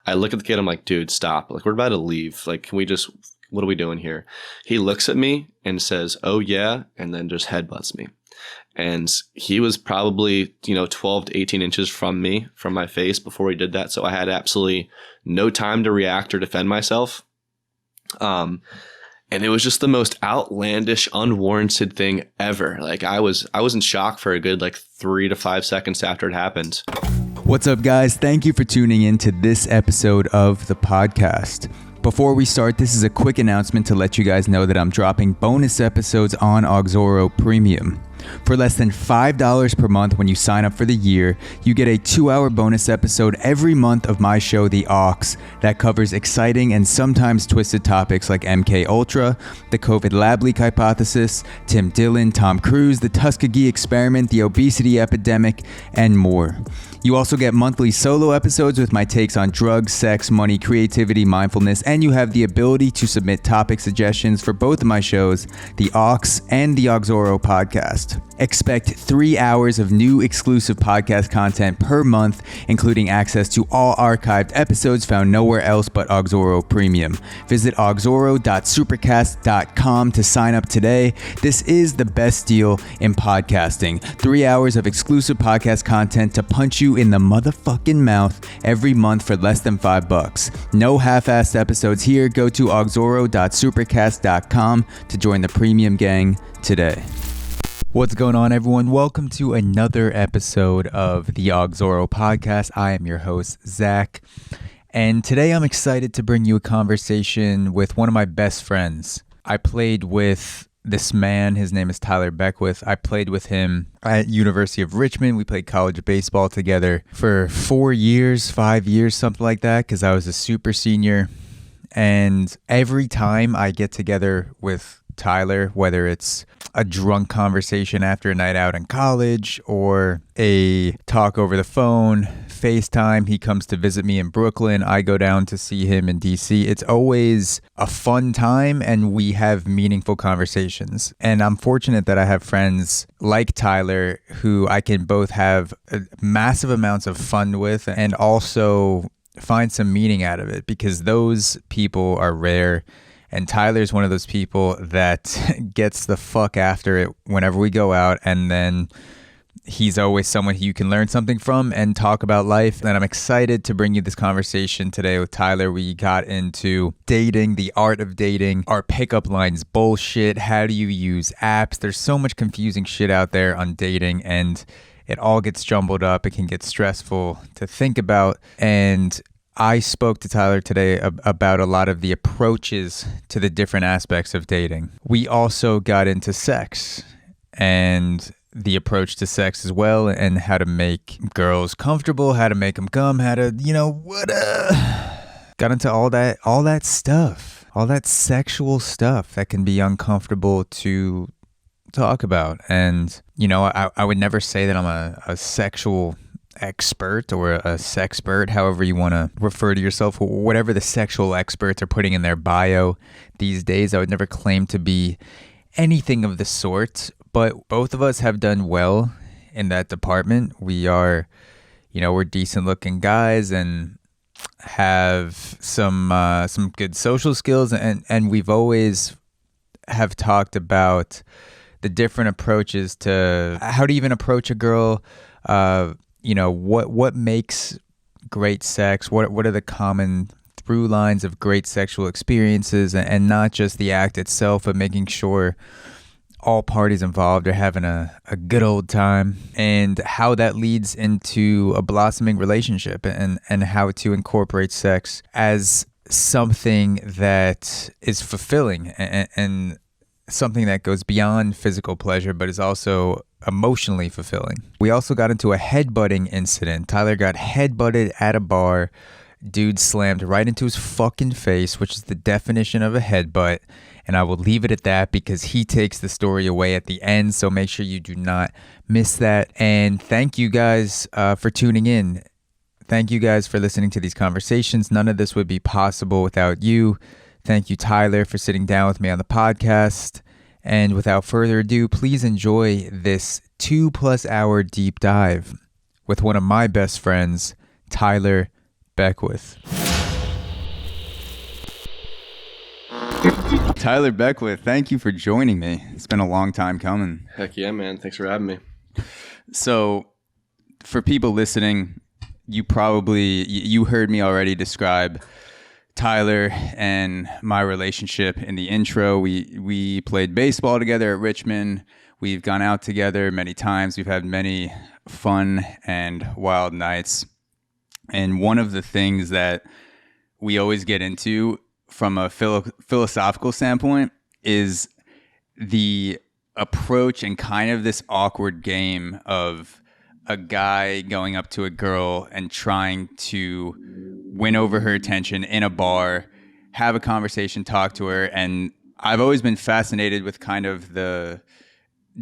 I look at the kid. I'm like, dude, stop. Like, we're about to leave. Like, what are we doing here? He looks at me and says, oh, yeah. And then just headbutts me. And he was probably, 12 to 18 inches from my face before he did that. So I had absolutely no time to react or defend myself. And it was just the most outlandish, unwarranted thing ever. Like I was in shock for a good 3 to 5 seconds after it happened. What's up, guys? Thank you for tuning in to this episode of the podcast. Before we start, this is a quick announcement to let you guys know that I'm dropping bonus episodes on Auxoro Premium. For less than $5 per month when you sign up for the year, you get a 2-hour bonus episode every month of my show, The Aux, that covers exciting and sometimes twisted topics like MKUltra, the COVID lab leak hypothesis, Tim Dillon, Tom Cruise, the Tuskegee experiment, the obesity epidemic, and more. You also get monthly solo episodes with my takes on drugs, sex, money, creativity, mindfulness, and you have the ability to submit topic suggestions for both of my shows, The Aux and the Auxoro podcast. Expect 3 hours of new exclusive podcast content per month, including access to all archived episodes found nowhere else but Auxoro Premium. Visit auxoro.supercast.com to sign up today. This is the best deal in podcasting. 3 hours of exclusive podcast content to punch you in the motherfucking mouth every month for less than $5. No half-assed episodes here. Go to auxoro.supercast.com to join the premium gang today. What's going on, everyone? Welcome to another episode of the Auxoro podcast. I am your host, Zach, and today I'm excited to bring you a conversation with one of my best friends. I played with this man. His name is Tyler Beckwith. I played with him at University of Richmond. We played college baseball together for 5 years, something like that, because I was a super senior. And every time I get together with Tyler, whether it's a drunk conversation after a night out in college or a talk over the phone, FaceTime, he comes to visit me in Brooklyn, I go down to see him in DC. It's always a fun time and we have meaningful conversations. And I'm fortunate that I have friends like Tyler who I can both have massive amounts of fun with and also find some meaning out of it, because those people are rare. And Tyler's one of those people that gets the fuck after it whenever we go out. And then he's always someone who you can learn something from and talk about life. And I'm excited to bring you this conversation today with Tyler. We got into dating, the art of dating, our pickup lines bullshit. How do you use apps? There's so much confusing shit out there on dating, and it all gets jumbled up. It can get stressful to think about. And I spoke to Tyler today about a lot of the approaches to the different aspects of dating. We also got into sex and the approach to sex as well, and how to make girls comfortable, how to make them come, how to, got into all that stuff, all that sexual stuff that can be uncomfortable to talk about. And, I would never say that I'm a sexual expert or a sexpert, however you want to refer to yourself, whatever the sexual experts are putting in their bio these days. I would never claim to be anything of the sort, but both of us have done well in that department. We are, we're decent looking guys and have some good social skills, and we've always have talked about the different approaches to how to even approach a girl. What makes great sex? What are the common through lines of great sexual experiences, and not just the act itself, but making sure all parties involved are having a good old time, and how that leads into a blossoming relationship, and how to incorporate sex as something that is fulfilling and something that goes beyond physical pleasure, but is also emotionally fulfilling. We also got into a headbutting incident. Tyler got headbutted at a bar. Dude slammed right into his fucking face, which is the definition of a headbutt. And I will leave it at that because he takes the story away at the end. So make sure you do not miss that. And thank you guys for tuning in. Thank you guys for listening to these conversations. None of this would be possible without you. Thank you, Tyler, for sitting down with me on the podcast. And without further ado, please enjoy this 2+ hour deep dive with one of my best friends, Tyler Beckwith. Tyler Beckwith, thank you for joining me. It's been a long time coming. Heck yeah, man. Thanks for having me. So, for people listening, you heard me already describe Tyler and my relationship in the intro. We played baseball together at Richmond. We've gone out together many times. We've had many fun and wild nights. And one of the things that we always get into from a philosophical standpoint is the approach and kind of this awkward game of a guy going up to a girl and trying to win over her attention in a bar, have a conversation, talk to her. And I've always been fascinated with kind of the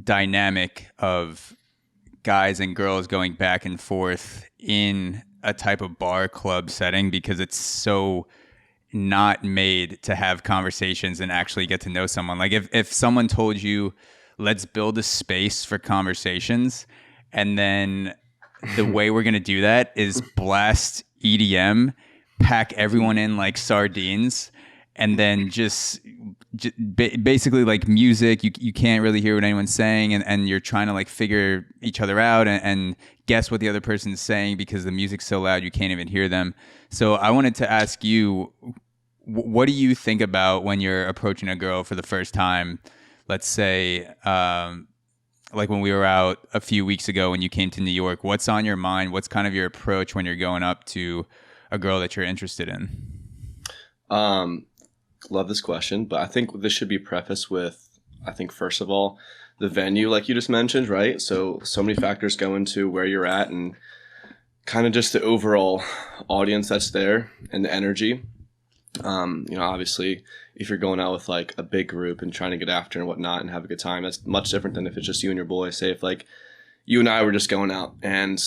dynamic of guys and girls going back and forth in a type of bar club setting, because it's so not made to have conversations and actually get to know someone. Like if someone told you, let's build a space for conversations, and then the way we're going to do that is blast EDM, pack everyone in like sardines, and then just basically like music, you can't really hear what anyone's saying, and you're trying to like figure each other out and guess what the other person's saying because the music's so loud you can't even hear them. So I wanted to ask you, what do you think about when you're approaching a girl for the first time? Let's say like when we were out a few weeks ago when you came to New York, what's on your mind? What's kind of your approach when you're going up to a girl that you're interested in? Love this question, but I think this should be prefaced with, I think, first of all, the venue, like you just mentioned, right? So many factors go into where you're at and kind of just the overall audience that's there and the energy. Obviously, if you're going out with like a big group and trying to get after and whatnot and have a good time, that's much different than if it's just you and your boy. Say if like you and I were just going out and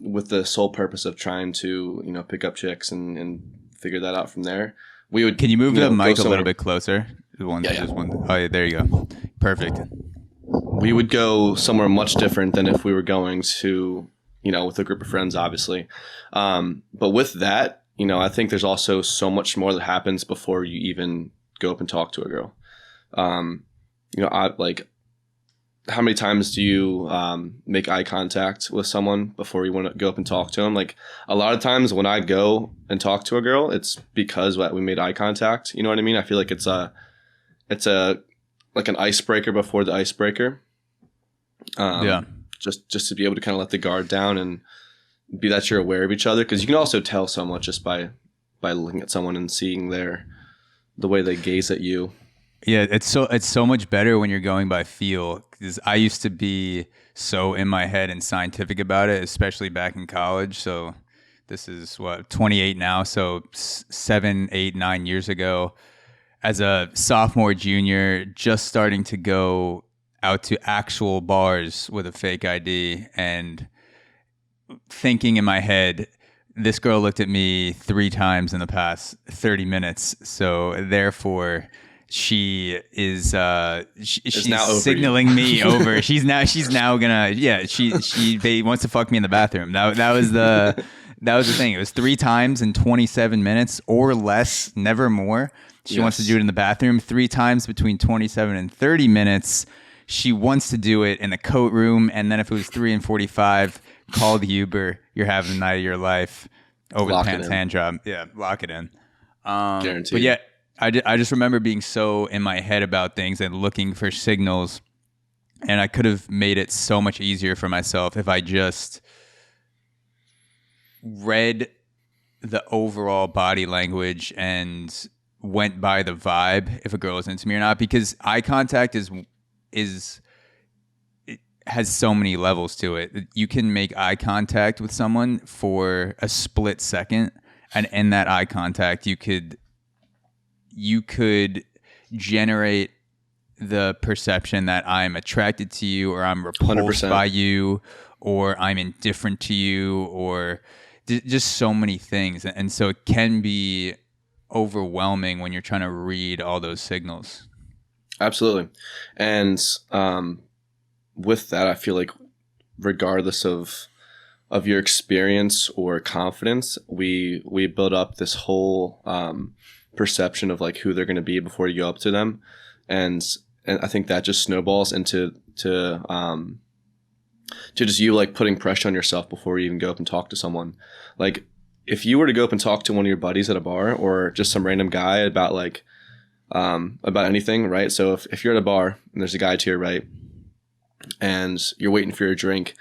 with the sole purpose of trying to, pick up chicks and figure that out from there. We would. Can you move the mic a little bit closer? Yeah. Oh, yeah, there you go. Perfect. We would go somewhere much different than if we were going to, with a group of friends, obviously. But with that, I think there's also so much more that happens before you even go up and talk to a girl. How many times do you make eye contact with someone before you want to go up and talk to them? Like a lot of times when I go and talk to a girl, it's because we made eye contact. You know what I mean? I feel like it's like an icebreaker before the icebreaker. Just to be able to kind of let the guard down and be that you're aware of each other, because you can also tell so much just by looking at someone and seeing the way they gaze at you. Yeah, it's so much better when you're going by feel, because I used to be so in my head and scientific about it, especially back in college. So this is 28 now, so 7, 8, 9 years ago, as a sophomore, junior, just starting to go out to actual bars with a fake ID and thinking in my head, this girl looked at me 3 times in the past 30 minutes, so therefore she is she's now signaling me over. She's now gonna she wants to fuck me in the bathroom. That was the thing. It was 3 times in 27 minutes or less, never more. She wants to do it in the bathroom 3 times between 27 and 30 minutes. She wants to do it in the coat room, and then if it was 3 and 45, call the Uber. You're having the night of your life over the pants hand job. Yeah, lock it in. Guaranteed. But yeah, I just remember being so in my head about things and looking for signals, and I could have made it so much easier for myself if I just read the overall body language and went by the vibe if a girl is into me or not, because eye contact it has so many levels to it. You can make eye contact with someone for a split second, and in that eye contact you could generate the perception that I'm attracted to you, or I'm repulsed 100%. by you, or I'm indifferent to you, or just so many things. And so it can be overwhelming when you're trying to read all those signals. Absolutely. And with that, I feel like regardless of your experience or confidence, we build up this whole perception of like who they're going to be before you go up to them, and I think that just snowballs into to just you like putting pressure on yourself before you even go up and talk to someone. Like if you were to go up and talk to one of your buddies at a bar or just some random guy about like about anything, right? So if you're at a bar and there's a guy to your right and you're waiting for your drink,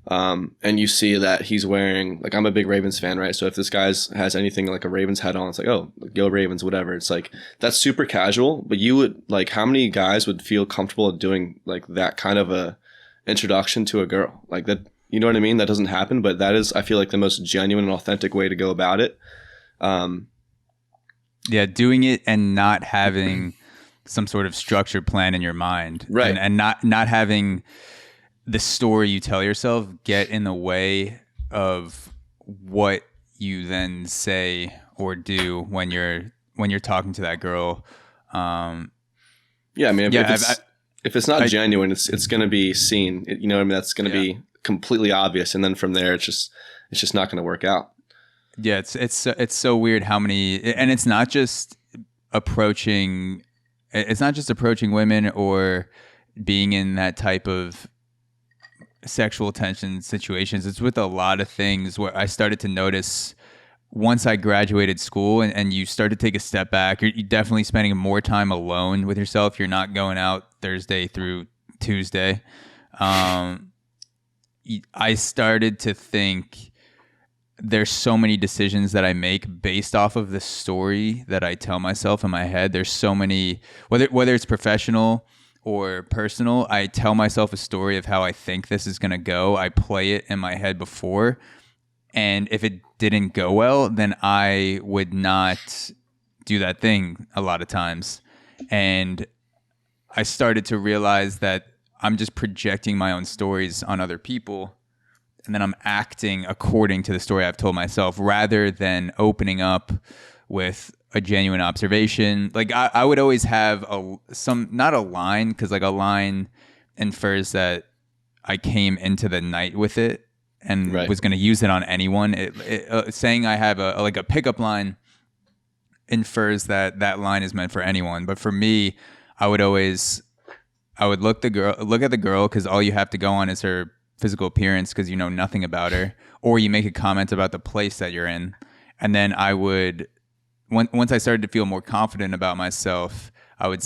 and you see that he's wearing, like, I'm a big Ravens fan, right? So if this guy has anything like a Ravens hat on, it's like, oh, go Ravens, whatever. It's like, that's super casual, but you would, like, how many guys would feel comfortable doing like that kind of a introduction to a girl? Like that, you know what I mean? That doesn't happen, but that is, I feel like, the most genuine and authentic way to go about it. Yeah, doing it and not having some sort of structured plan in your mind. Right. And not having the story you tell yourself get in the way of what you then say or do when you're talking to that girl. Yeah, I mean, if it's not genuine, it's going to be seen. You know what I mean? That's going to be completely obvious, and then from there, it's just not going to work out. Yeah, it's so weird how many, and it's not just approaching women or being in that type of sexual tension situations. It's with a lot of things where I started to notice once I graduated school and you start to take a step back, you're definitely spending more time alone with yourself. You're not going out Thursday through Tuesday. I started to think there's so many decisions that I make based off of the story that I tell myself in my head. There's so many, whether it's professional or personal, I tell myself a story of how I think this is going to go. I play it in my head before. And if it didn't go well, then I would not do that thing a lot of times. And I started to realize that I'm just projecting my own stories on other people. And then I'm acting according to the story I've told myself rather than opening up with a genuine observation. Like I would always have not a line, because like a line infers that I came into the night with it and was going to use it on anyone. Saying I have a pickup line infers that line is meant for anyone. But for me, I would look at the girl because all you have to go on is her physical appearance because you know nothing about her, or you make a comment about the place that you're in, and then I would. Once I started to feel more confident about myself, I would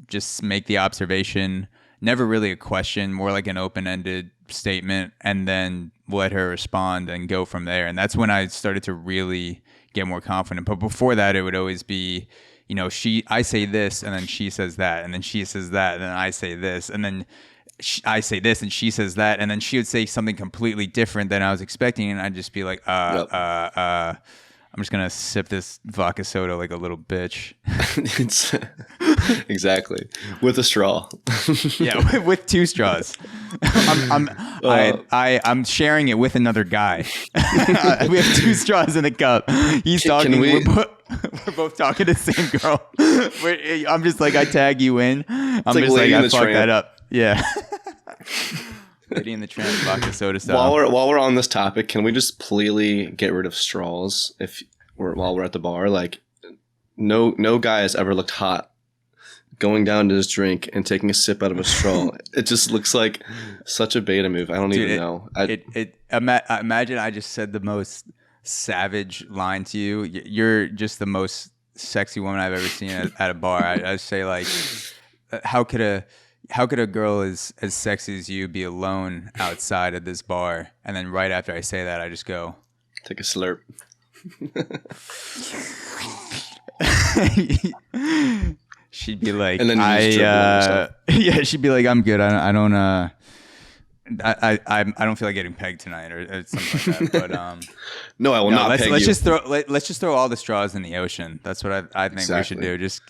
just make the observation, never really a question, more like an open-ended statement, and then let her respond and go from there. And that's when I started to really get more confident. But before that, it would always be, you know, I say this, and then she says that, and then she says that, and then I say this, and then I say this, and she says that, and then she would say something completely different than I was expecting, and I'd just be like, I'm just going to sip this vodka soda like a little bitch. Exactly. With a straw. Yeah, with two straws. I'm sharing it with another guy. We have two straws in the cup. He's talking. We're both talking to the same girl. I'm just like, I tag you in. I'm just like, I fucked that up. Yeah. Lady in the Tramp, vodka soda style. While we're on this topic, can we just please get rid of straws while we're at the bar? Like, no guy has ever looked hot going down to his drink and taking a sip out of a straw. It just looks like such a beta move. I don't even know. Imagine I just said the most savage line to you. You're just the most sexy woman I've ever seen at a bar. I say like, how could a girl as sexy as you be alone outside of this bar? And then right after I say that, I just go, take a slurp. She'd be like, and then she'd be like, I'm good. I don't feel like getting pegged tonight or something like that. But no, I will not peg you. Let's just throw all the straws in the ocean. That's what I think we should do. Just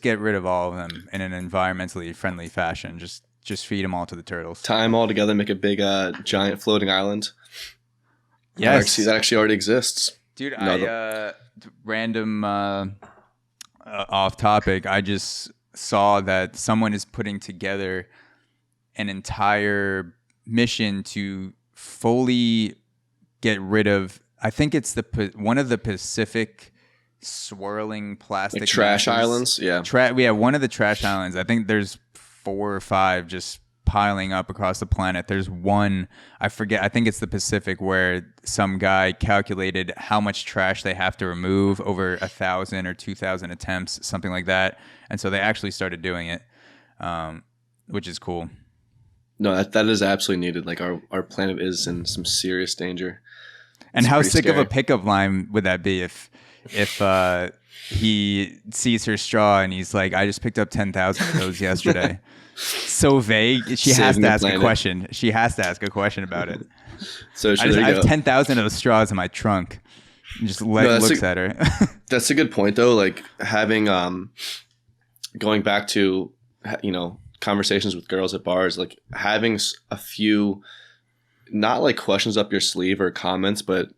get rid of all of them in an environmentally friendly fashion. Just feed them all to the turtles. Tie them all together, make a big giant floating island. Yes. That actually already exists. Dude, random off topic. I just saw that someone is putting together an entire mission to fully get rid of, I think it's one of the Pacific swirling plastic like trash masses. islands. Yeah. One of the trash islands. I think there's 4 or 5 just piling up across the planet. There's one, I forget, I think it's the Pacific, where some guy calculated how much trash they have to remove over 1,000 or 2,000 attempts, something like that. And so they actually started doing it, which is cool. No, that is absolutely needed. Like our planet is in some serious danger. And how sick scary. of a pickup line would that be if he sees her straw and he's like, I just picked up 10,000 of those yesterday. So vague. She has to ask a question. She has to ask a question about it. So I have 10,000 of those straws in my trunk. And just looks at her. That's a good point, though. Like having, going back to, conversations with girls at bars, like having a few, not like questions up your sleeve or comments, but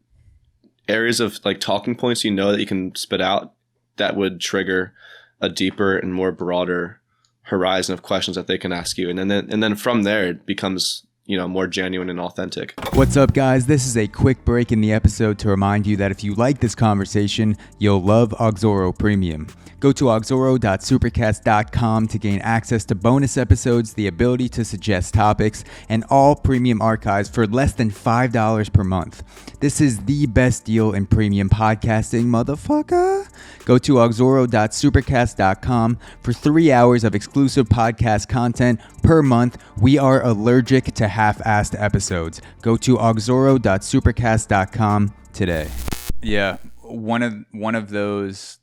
areas of like talking points that you can spit out that would trigger a deeper and more broader horizon of questions that they can ask you, and then from there it becomes more genuine and authentic. What's up, guys? This is a quick break in the episode to remind you that if you like this conversation, you'll love Auxoro Premium. Go to auxoro.supercast.com to gain access to bonus episodes, the ability to suggest topics, and all premium archives for less than $5 per month. This is the best deal in premium podcasting, motherfucker. Go to auxoro.supercast.com for 3 hours of exclusive podcast content per month. We are allergic to half-assed episodes. Go to auxoro.supercast.com today. Yeah, one of those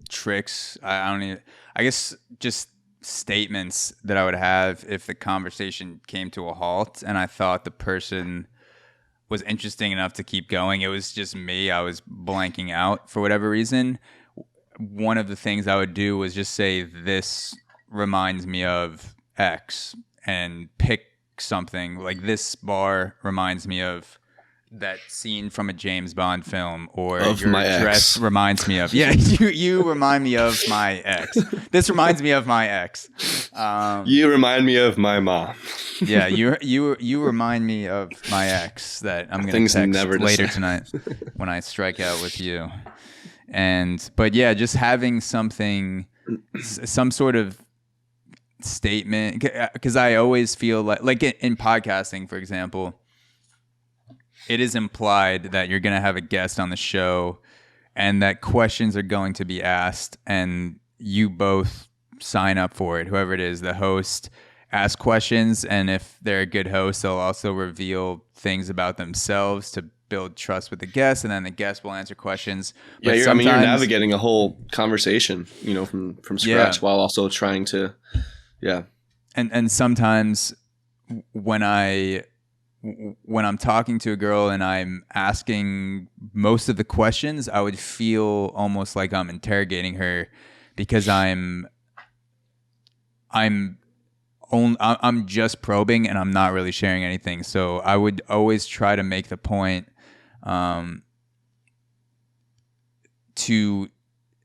tricks, I guess just statements that I would have if the conversation came to a halt and I thought the person was interesting enough to keep going. It was just me. I was blanking out for whatever reason. One of the things I would do was just say, this reminds me of X, and pick something. Like, this bar reminds me of that scene from a James Bond film, or of your my dress ex. Reminds me of. Yeah, you remind me of my ex. This reminds me of my ex. You remind me of my mom. Yeah, you remind me of my ex that I'm going to text later tonight when I strike out with you. But yeah, just having something, some sort of statement, because I always feel like in podcasting, for example, it is implied that you're going to have a guest on the show and that questions are going to be asked, and you both sign up for it. Whoever it is, the host asks questions, and if they're a good host, they'll also reveal things about themselves to build trust with the guest, and then the guest will answer questions. But you're navigating a whole conversation, from scratch, while also trying to, And sometimes when I'm talking to a girl and I'm asking most of the questions, I would feel almost like I'm interrogating her, because I'm just probing and I'm not really sharing anything. So I would always try to make the point to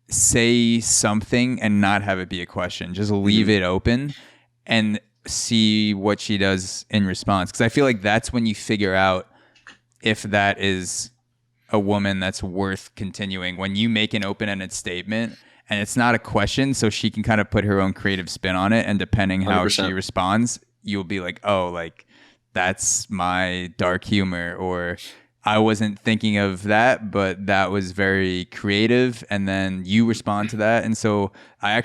say something and not have it be a question. Just leave it open and see what she does in response. Because I feel like that's when you figure out if that is a woman that's worth continuing. When you make an open-ended statement and it's not a question, so she can kind of put her own creative spin on it, and depending how 100%. she responds, you'll be like, oh, like, that's my dark humor, or I wasn't thinking of that, but that was very creative, and then you respond to that. And so I've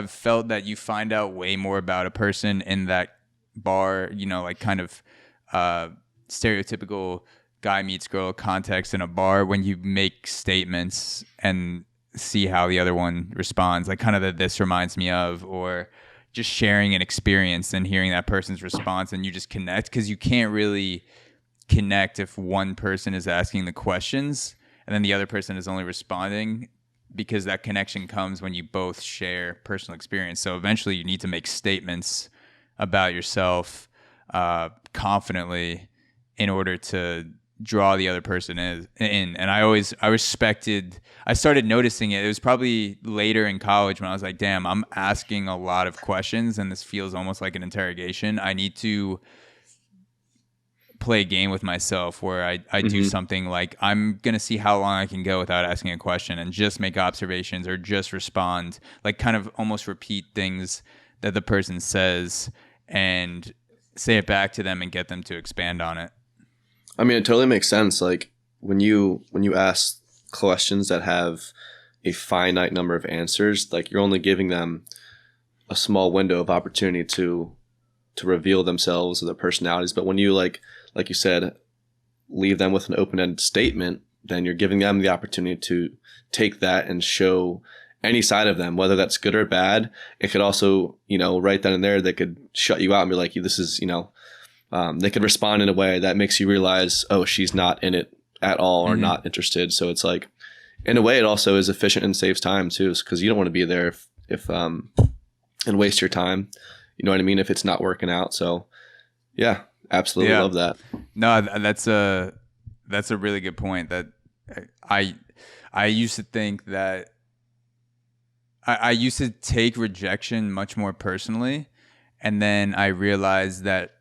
felt that you find out way more about a person in that bar, like kind of stereotypical guy meets girl context in a bar, when you make statements and see how the other one responds, like kind of that this reminds me of, or just sharing an experience and hearing that person's response, and you just connect, because you can't really connect if one person is asking the questions and then the other person is only responding, because that connection comes when you both share personal experience. So eventually you need to make statements about yourself confidently in order to draw the other person in. And I started noticing it. It was probably later in college when I was like, damn, I'm asking a lot of questions and this feels almost like an interrogation. I need to play a game with myself where I do something like I'm going to see how long I can go without asking a question and just make observations or just respond, like kind of almost repeat things that the person says and say it back to them and get them to expand on it. I mean, it totally makes sense. Like when you ask questions that have a finite number of answers, like you're only giving them a small window of opportunity to reveal themselves or their personalities. But when you like you said, leave them with an open-ended statement, then you're giving them the opportunity to take that and show any side of them, whether that's good or bad. It could also, right then and there, they could shut you out and be like, this is, they could respond in a way that makes you realize, oh, she's not in it at all or not interested. So it's like, in a way, it also is efficient and saves time too, because you don't want to be there if and waste your time. You know what I mean? If it's not working out. So yeah, absolutely love that. No, that's a really good point. That I used to think that I used to take rejection much more personally. And then I realized that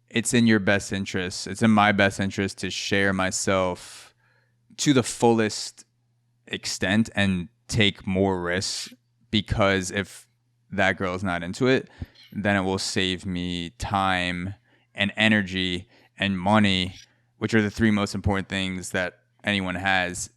it's in your best interest. It's in my best interest to share myself to the fullest extent and take more risks, because if that girl is not into it, then it will save me time and energy and money, which are the three most important things that anyone has,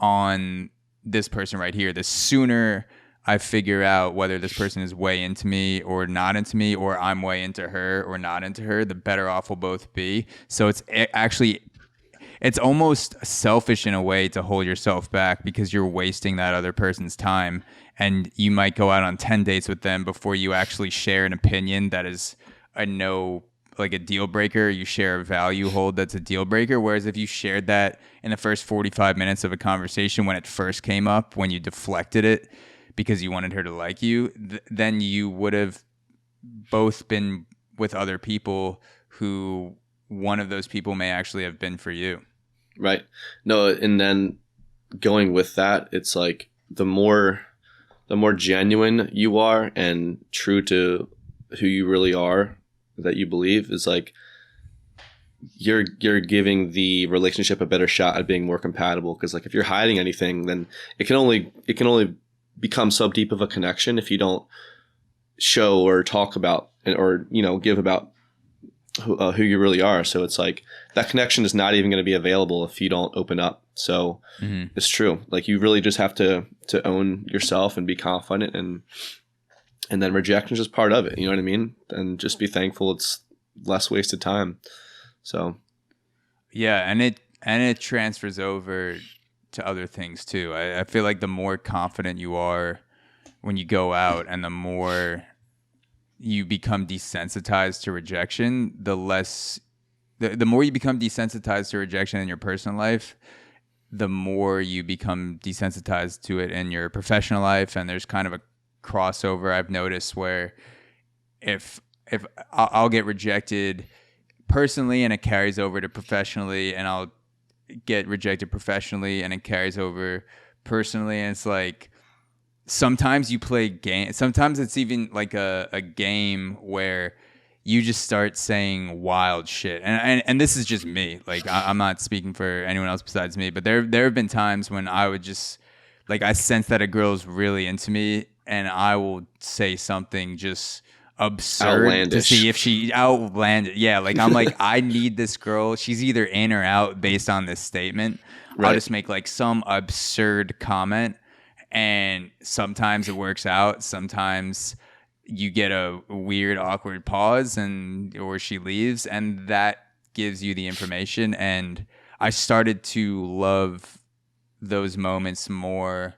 on this person right here. The sooner I figure out whether this person is way into me or not into me, or I'm way into her or not into her, the better off we'll both be. So it's almost selfish in a way to hold yourself back, because you're wasting that other person's time, and you might go out on 10 dates with them before you actually share an opinion that is a deal breaker. You share a value hold that's a deal breaker. Whereas if you shared that in the first 45 minutes of a conversation when it first came up, when you deflected it because you wanted her to like you, then you would have both been with other people who one of those people may actually have been for you. Right. No, and then going with that, it's like the more genuine you are and true to who you really are, that you believe, is like you're giving the relationship a better shot at being more compatible. Because like if you're hiding anything, then it can only become so deep of a connection if you don't show or talk about or give about who you really are. So it's like that connection is not even going to be available if you don't open up. So it's true. Like you really just have to own yourself and be confident, and then rejection is just part of it. You know what I mean? And just be thankful it's less wasted time. So yeah, and it transfers over to other things too. I feel like the more confident you are when you go out, and the more you become desensitized to rejection, the more you become desensitized to rejection in your personal life, the more you become desensitized to it in your professional life. And there's kind of a crossover I've noticed where if I'll get rejected personally and it carries over to professionally, and I'll get rejected professionally and it carries over personally, and it's like sometimes you play game. Sometimes it's even like a game where you just start saying wild shit. And this is just me. Like I'm not speaking for anyone else besides me, but there have been times when I would just like, I sense that a girl's really into me, and I will say something just absurd outlandish to see if she outlandish. Yeah, like I'm like, I need this girl. She's either in or out based on this statement. Right. I'll just make like some absurd comment, and sometimes it works out. Sometimes you get a weird, awkward pause, or she leaves, and that gives you the information. And I started to love those moments more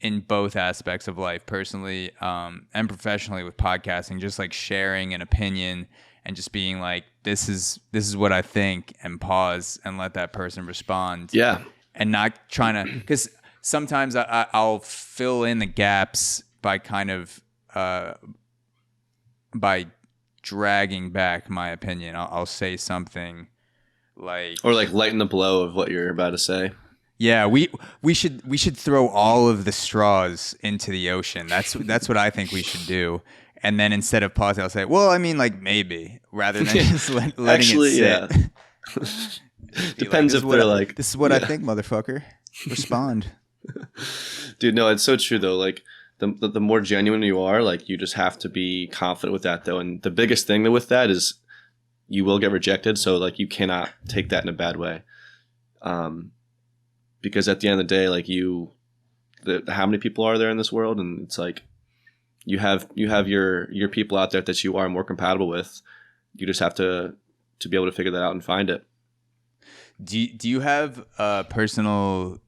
in both aspects of life, personally and professionally, with podcasting, just like sharing an opinion and just being like, this is what I think, and pause and let that person respond. Yeah. And not trying to, because sometimes I'll fill in the gaps by kind of, by dragging back my opinion. I'll say something like, or like lighten the blow of what you're about to say. Yeah, we should throw all of the straws into the ocean. That's what I think we should do. and then instead of pausing, I'll say, well, I mean, like maybe, rather than just letting Actually, it sit. Yeah. Depends if they're like, this is what I think, motherfucker. Respond. Dude, no, it's so true though. Like the more genuine you are, like you just have to be confident with that though. And the biggest thing with that is you will get rejected. So like you cannot take that in a bad way. Because at the end of the day, like how many people are there in this world? And it's like, you have your people out there that you are more compatible with. You just have to be able to figure that out and find it. Do you have a personal?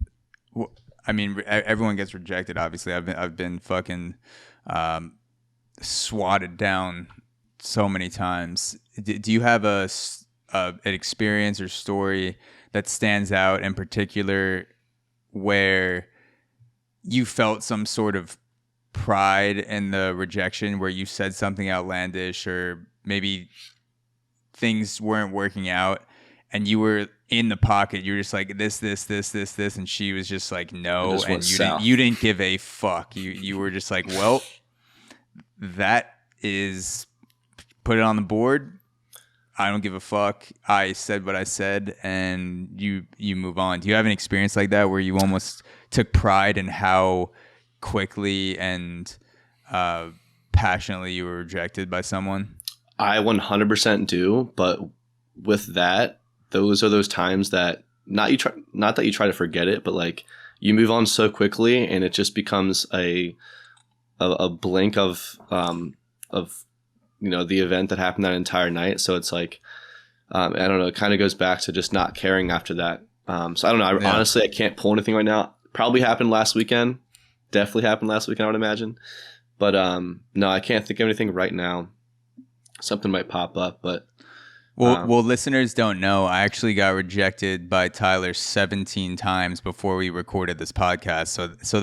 I mean, everyone gets rejected. Obviously, I've been fucking swatted down so many times. Do you have an experience or story that stands out in particular where you felt some sort of pride in the rejection, where you said something outlandish or maybe things weren't working out and you were in the pocket, you were just like this, and she was just like no, and you didn't give a fuck. You were just like, well, that is, put it on the board. I don't give a fuck. I said what I said, and you move on. Do you have an experience like that where you almost took pride in how quickly and passionately you were rejected by someone? I 100% do, but with that, those are those times that not that you try to forget it, but like you move on so quickly, and it just becomes a blink of the event that happened that entire night. So it's like I don't know, it kind of goes back to just not caring after that. So I don't know. Honestly, I can't pull anything right now. Probably happened last weekend. Definitely happened last weekend, I would imagine. But no, I can't think of anything right now. Something might pop up, but well, listeners don't know, I actually got rejected by Tyler 17 times before we recorded this podcast. So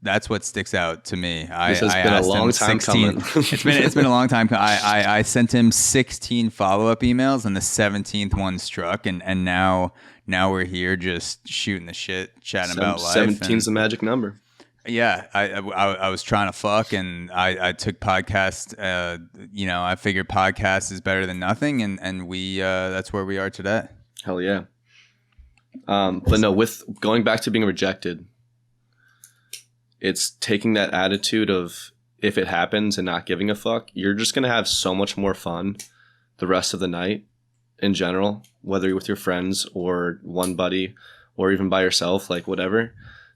that's what sticks out to me. This has been a long time coming. It's been a long time. I sent him 16 follow-up emails, and the 17th one struck, and now we're here just shooting the shit, chatting about life. 17's the magic number. Yeah, I was trying to fuck, and I took podcast. I figured podcast is better than nothing, and we that's where we are today. Hell yeah. But no, with going back to being rejected, it's taking that attitude of if it happens and not giving a fuck. You're just gonna have so much more fun the rest of the night in general, whether you're with your friends or one buddy or even by yourself, like whatever.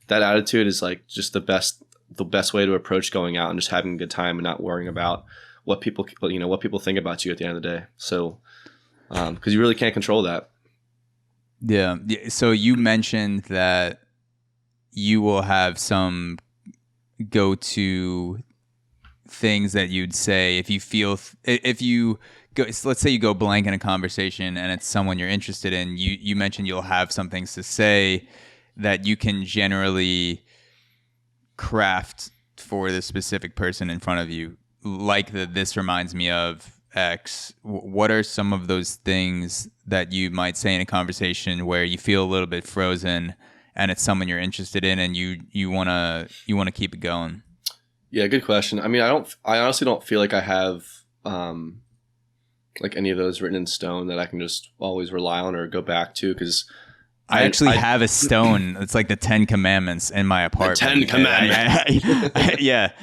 That attitude is like just the best way to approach going out and just having a good time and not worrying about what people think about you at the end of the day. So, because you really can't control that. Yeah. So you mentioned that you will have some go-to things that you'd say if you go. Let's say you go blank in a conversation and it's someone you're interested in. You mentioned you'll have some things to say that you can generally craft for the specific person in front of you, like this reminds me of X. What are some of those things that you might say in a conversation where you feel a little bit frozen and it's someone you're interested in and you want to keep it going? Yeah, good question. I mean, I honestly don't feel like I have like any of those written in stone that I can just always rely on or go back to, because I actually have a stone. It's like the 10 Commandments in my apartment. The 10 Commandments. Yeah.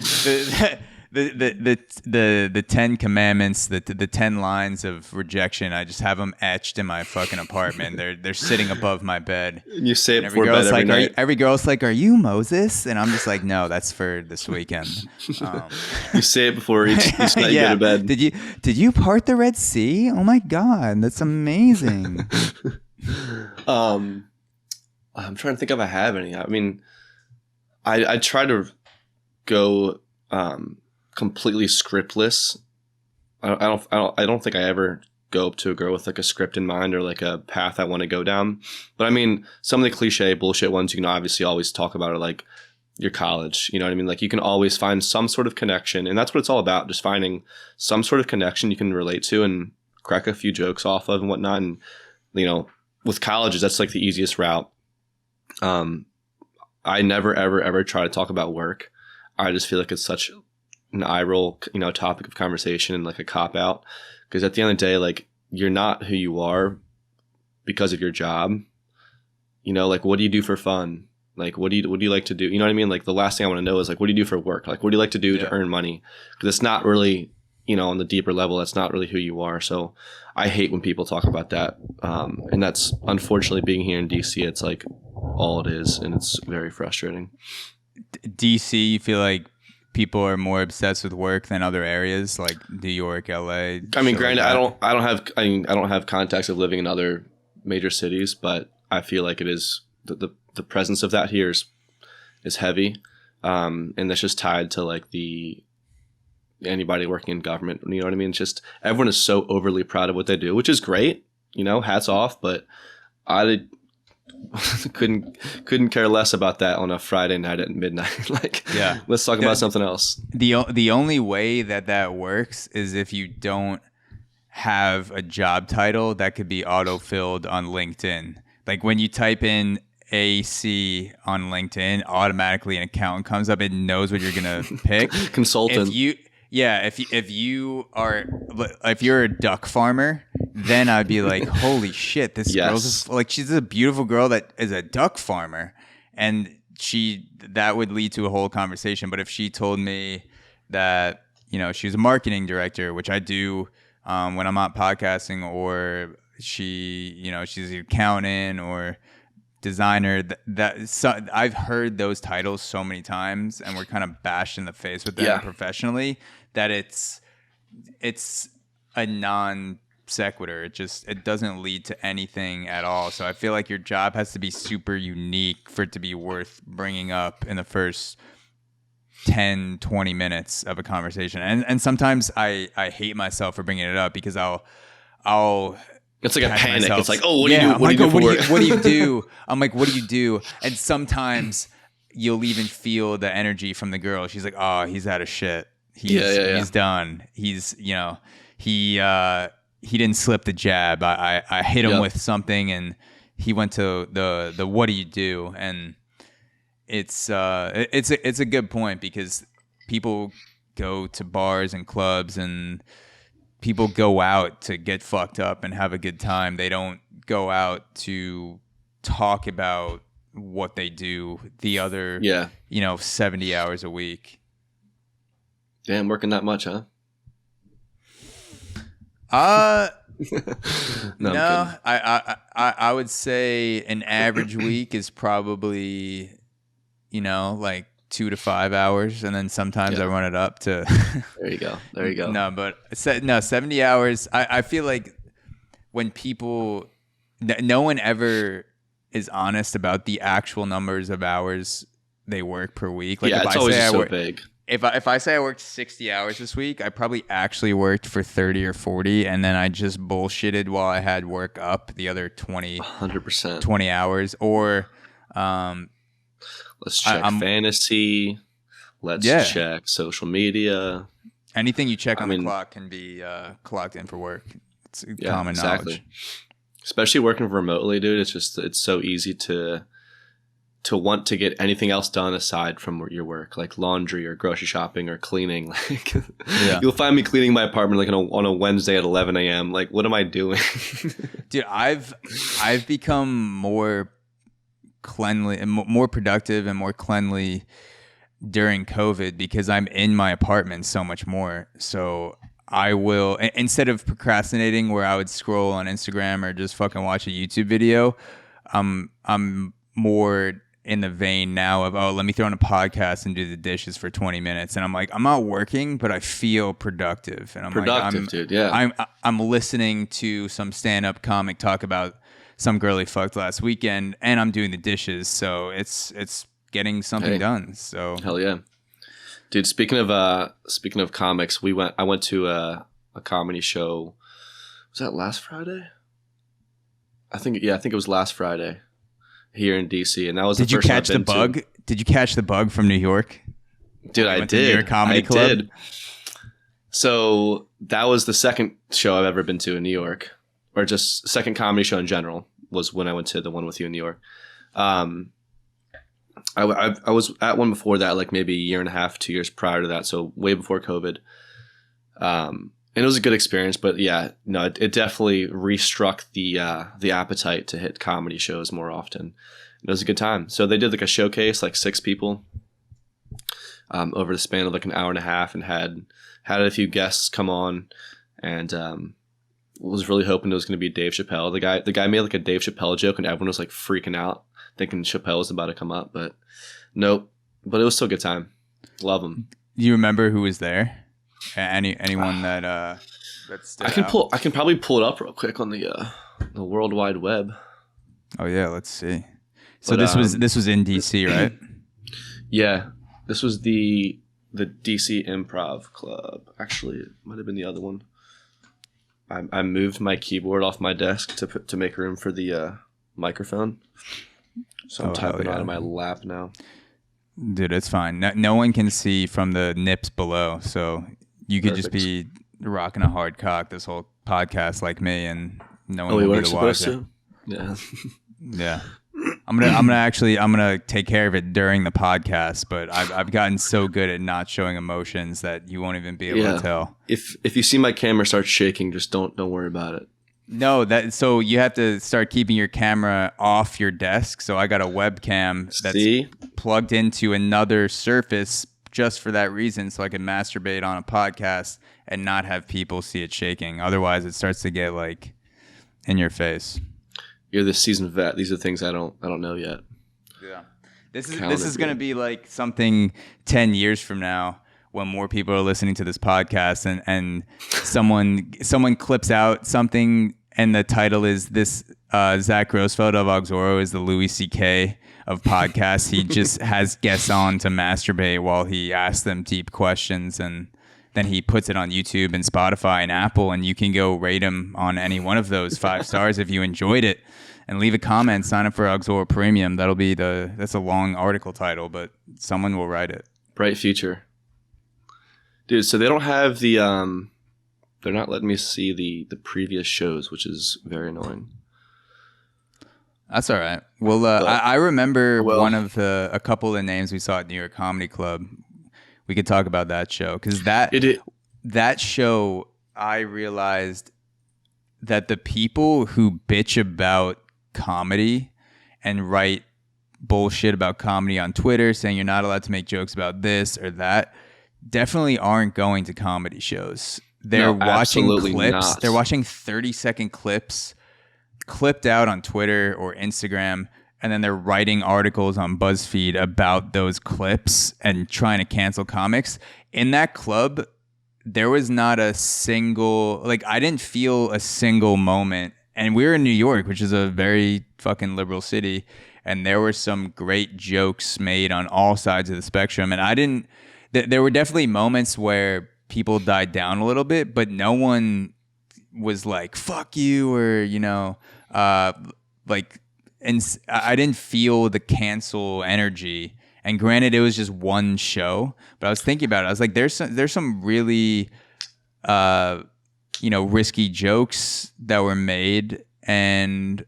The 10 Commandments, the 10 lines of rejection. I just have them etched in my fucking apartment. They're sitting above my bed. You say it before bed every night. Every girl's like, "Are you Moses?" And I'm just like, "No, that's for this weekend." You say it before each night you go to bed. Did you part the Red Sea? Oh my God, that's amazing. I'm trying to think if I have any. I mean, I try to go completely scriptless. I don't think I ever go up to a girl with like a script in mind or like a path I want to go down. But I mean, some of the cliche bullshit ones you can obviously always talk about are like your college. You know what I mean? Like you can always find some sort of connection, and that's what it's all about. Just finding some sort of connection you can relate to and crack a few jokes off of and whatnot. And with colleges, that's like the easiest route. I never, ever, ever try to talk about work. I just feel like it's such an eye roll, topic of conversation and like a cop out. Because at the end of the day, like you're not who you are because of your job. Like what do you do for fun? Like what do you like to do? You know what I mean? Like the last thing I want to know is like what do you do for work? Like what do you like to do to earn money? Because it's not really, on the deeper level, that's not really who you are. So I hate when people talk about that. And that's unfortunately being here in DC, it's like all it is, and it's very frustrating. DC, you feel like people are more obsessed with work than other areas like New York, LA? I mean, granted, like I don't have context of living in other major cities, but I feel like it is the presence of that here is heavy, and that's just tied to like anybody working in government. You know what I mean? It's just everyone is so overly proud of what they do, which is great. Hats off. But I couldn't care less about that on a Friday night at midnight. Let's talk about something else. The only way that works is if you don't have a job title that could be autofilled on LinkedIn. Like when you type in AC on LinkedIn, automatically an accountant comes up. It knows what you're gonna pick. Consultant. If you're a duck farmer, then I'd be like, holy shit, this girl's like, she's a beautiful girl that is a duck farmer, and that would lead to a whole conversation. But if she told me that she's a marketing director, which I do when I'm not podcasting, or she's an accountant or designer, I've heard those titles so many times, and we're kind of bashed in the face with them professionally, that it's a non sequitur. It doesn't lead to anything at all. So I feel like your job has to be super unique for it to be worth bringing up in the first 10, 20 minutes of a conversation. And sometimes I hate myself for bringing it up because I'll it's like a panic. Myself. It's like, oh, what do you do? What do you do for work? What do you do? I'm like, what do you do? And sometimes you'll even feel the energy from the girl. She's like, oh, he's out of shit. He's done. He's, he didn't slip the jab. I hit him with something, and he went to the what do you do? And it's a good point, because people go to bars and clubs, and people go out to get fucked up and have a good time. They don't go out to talk about what they do the other 70 hours a week. Damn, working that much, huh? No, I would say an average week is probably, like 2 to 5 hours, and then sometimes I run it up to. There you go. No, but 70 hours. I feel like when people, no one ever is honest about the actual numbers of hours they work per week. Like it's always so big. If I say I worked 60 hours this week, I probably actually worked for 30 or 40, and then I just bullshitted while I had work up the other 100%. 20 hours. Or let's check fantasy. Let's check social media. Anything you check on the clock can be clocked in for work. It's common knowledge. Especially working remotely, dude. It's so easy to want to get anything else done aside from your work, like laundry or grocery shopping or cleaning. Like, you'll find me cleaning my apartment like on a Wednesday at 11 a.m. Like, what am I doing? Dude, I've become more cleanly and more productive and more cleanly during COVID because I'm in my apartment so much more. So I will, instead of procrastinating where I would scroll on Instagram or just fucking watch a YouTube video, I'm more in the vein now of, let me throw in a podcast and do the dishes for 20 minutes. And I'm like, I'm not working, but I feel productive. And I'm dude. Yeah. I'm listening to some stand-up comic talk about some girl he fucked last weekend, and I'm doing the dishes. So it's getting something done. So hell yeah. Dude, speaking of comics, I went to a comedy show. Was that last Friday? I think it was last Friday here in DC, and that was the first time I've been to. Did you catch the bug from New York? Dude, I did. New York Comedy Club? Did. So that was the second show I've ever been to in New York, or just second comedy show in general, was when I went to the one with you in New York. I was at one before that, like maybe a year and a half, 2 years prior to that, so way before COVID. And it was a good experience, but yeah, no, it definitely restruck the appetite to hit comedy shows more often. It was a good time. So they did like a showcase, like 6 people, over the span of like an hour and a half, and had a few guests come on, and was really hoping it was going to be Dave Chappelle. The guy made like a Dave Chappelle joke, and everyone was like freaking out, thinking Chappelle was about to come up, but nope. But it was still a good time. Love him. Do you remember who was there? Anyone that stood out? I can probably pull it up real quick on the World Wide Web. Oh yeah, let's see. So But, this was in DC, right? Yeah, this was the DC Improv Club. Actually, it might have been the other one. I moved my keyboard off my desk to make room for the microphone. So I'm typing out of my lap now. Dude, it's fine. No one can see from the nips below, so you could just be rocking a hard cock this whole podcast like me, and no one will be to watch it. Yeah. Yeah. I'm gonna take care of it during the podcast, but I've gotten so good at not showing emotions that you won't even be able to tell. If you see my camera start shaking, just don't worry about it. No, so you have to start keeping your camera off your desk. So I got a webcam that's plugged into another surface just for that reason, so I can masturbate on a podcast and not have people see it shaking. Otherwise, it starts to get like in your face. You're the seasoned vet. These are things I don't know yet. Yeah, this is going to be like something 10 years from now, when more people are listening to this podcast, and someone clips out something, and the title is this: Zach Grossfeld of Auxoro is the Louis C.K. of podcasts. He just has guests on to masturbate while he asks them deep questions, and then he puts it on YouTube and Spotify and Apple, and you can go rate him on any one of those 5 stars if you enjoyed it, and leave a comment. Sign up for Auxoro Premium. That's a long article title, but someone will write it. Bright future. Dude, so they don't have the they're not letting me see the previous shows, which is very annoying. That's all right. Well, I remember a couple of names we saw at New York Comedy Club. We could talk about that show, because that show, I realized that the people who bitch about comedy and write bullshit about comedy on Twitter, saying you're not allowed to make jokes about this or that, definitely aren't going to comedy shows. They're watching clips. Not. They're watching 30-second clips clipped out on Twitter or Instagram, and then they're writing articles on BuzzFeed about those clips and trying to cancel comics. In that club, there was not a single, I didn't feel a single moment. And we were in New York, which is a very fucking liberal city, and there were some great jokes made on all sides of the spectrum. And there were definitely moments where people died down a little bit, but no one was like, fuck you, or, and I didn't feel the cancel energy. And granted, it was just one show, but I was thinking about it. I was like, there's some really, risky jokes that were made, and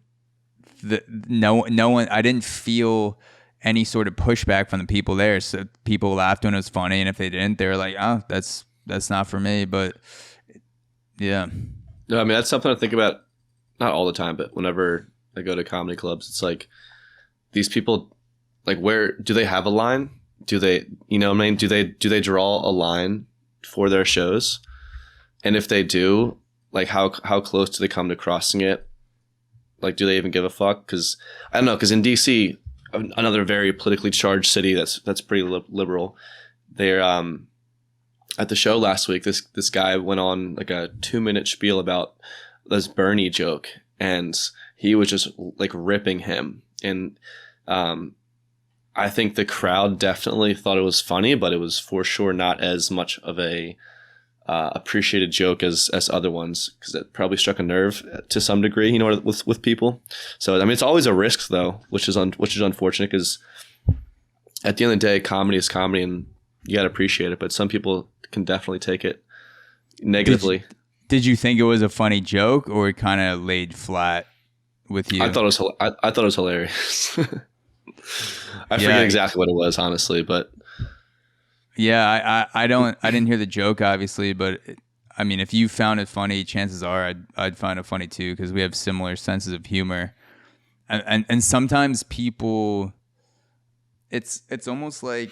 no one, I didn't feel any sort of pushback from the people there. So people laughed when it was funny, and if they didn't, they were like, oh, that's not for me. But yeah. No, I mean, that's something I think about, not all the time, but whenever I go to comedy clubs, it's like, these people, like, where do they have a line? Do they, do they draw a line for their shows? And if they do, like, how close do they come to crossing it? Like, do they even give a fuck? Because I don't know, because in DC, another very politically charged city that's pretty liberal, they're at the show last week, this guy went on like a 2-minute spiel about this Bernie joke, and he was just like ripping him. And I think the crowd definitely thought it was funny, but it was for sure not as much of a appreciated joke as other ones, because it probably struck a nerve to some degree, with people. So I mean, it's always a risk though, which is unfortunate, because at the end of the day, comedy is comedy, and you gotta appreciate it. But some people can definitely take it negatively. Did you think it was a funny joke, or it kind of laid flat with you? I thought it was hilarious. I forget exactly what it was, honestly, but yeah, I didn't hear the joke, obviously, but I mean, if you found it funny, chances are I'd find it funny too, because we have similar senses of humor, and sometimes people, it's almost like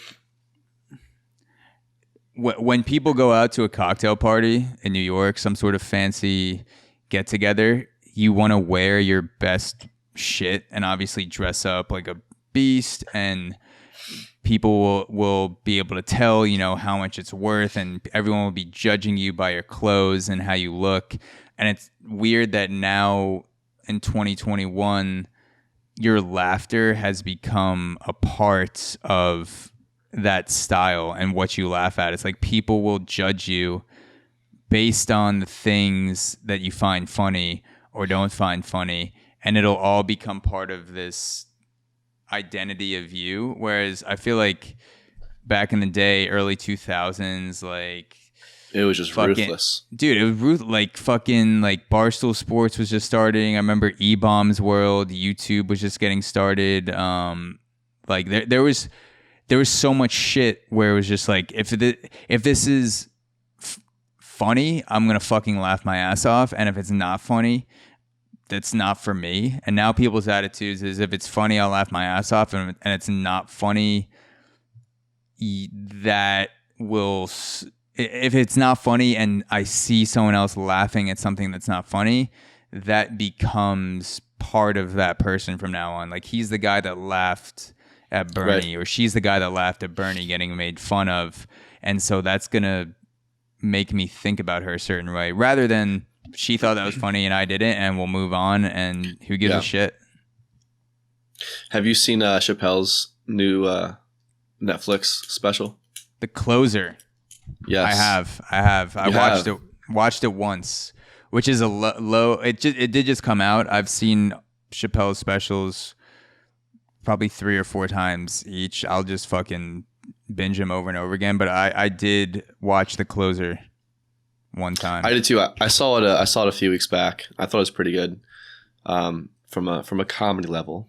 when people go out to a cocktail party in New York, some sort of fancy get together, you want to wear your best shit and obviously dress up like a beast, and people will be able to tell, how much it's worth, and everyone will be judging you by your clothes and how you look. And it's weird that now in 2021, your laughter has become a part of that style and what you laugh at. It's like people will judge you based on the things that you find funny or don't find funny, and it'll all become part of this identity of you. Whereas I feel like back in the day, early 2000s, like it was just ruthless. Dude, it was like fucking like Barstool Sports was just starting. I remember E-Bombs World, YouTube was just getting started. Like there was so much shit where it was just like, if this is funny, I'm gonna fucking laugh my ass off, and if it's not funny, that's not for me. And now people's attitudes is, if it's funny, I'll laugh my ass off, and it's not funny, that will, if it's not funny and I see someone else laughing at something that's not funny, that becomes part of that person from now on. Like, he's the guy that laughed at Bernie, right, or she's the guy that laughed at Bernie getting made fun of, and so that's gonna make me think about her a certain way, rather than she thought that was funny and I didn't, and we'll move on, and who gives a shit. Have you seen Chappelle's new Netflix special? The Closer. Yes, I have. I watched it once, which is a low. It did just come out. I've seen Chappelle's specials probably 3 or 4 times each. I'll just fucking binge them over and over again. But I did watch The Closer one time. I did too. I saw it. I saw it a few weeks back. I thought it was pretty good, from a comedy level.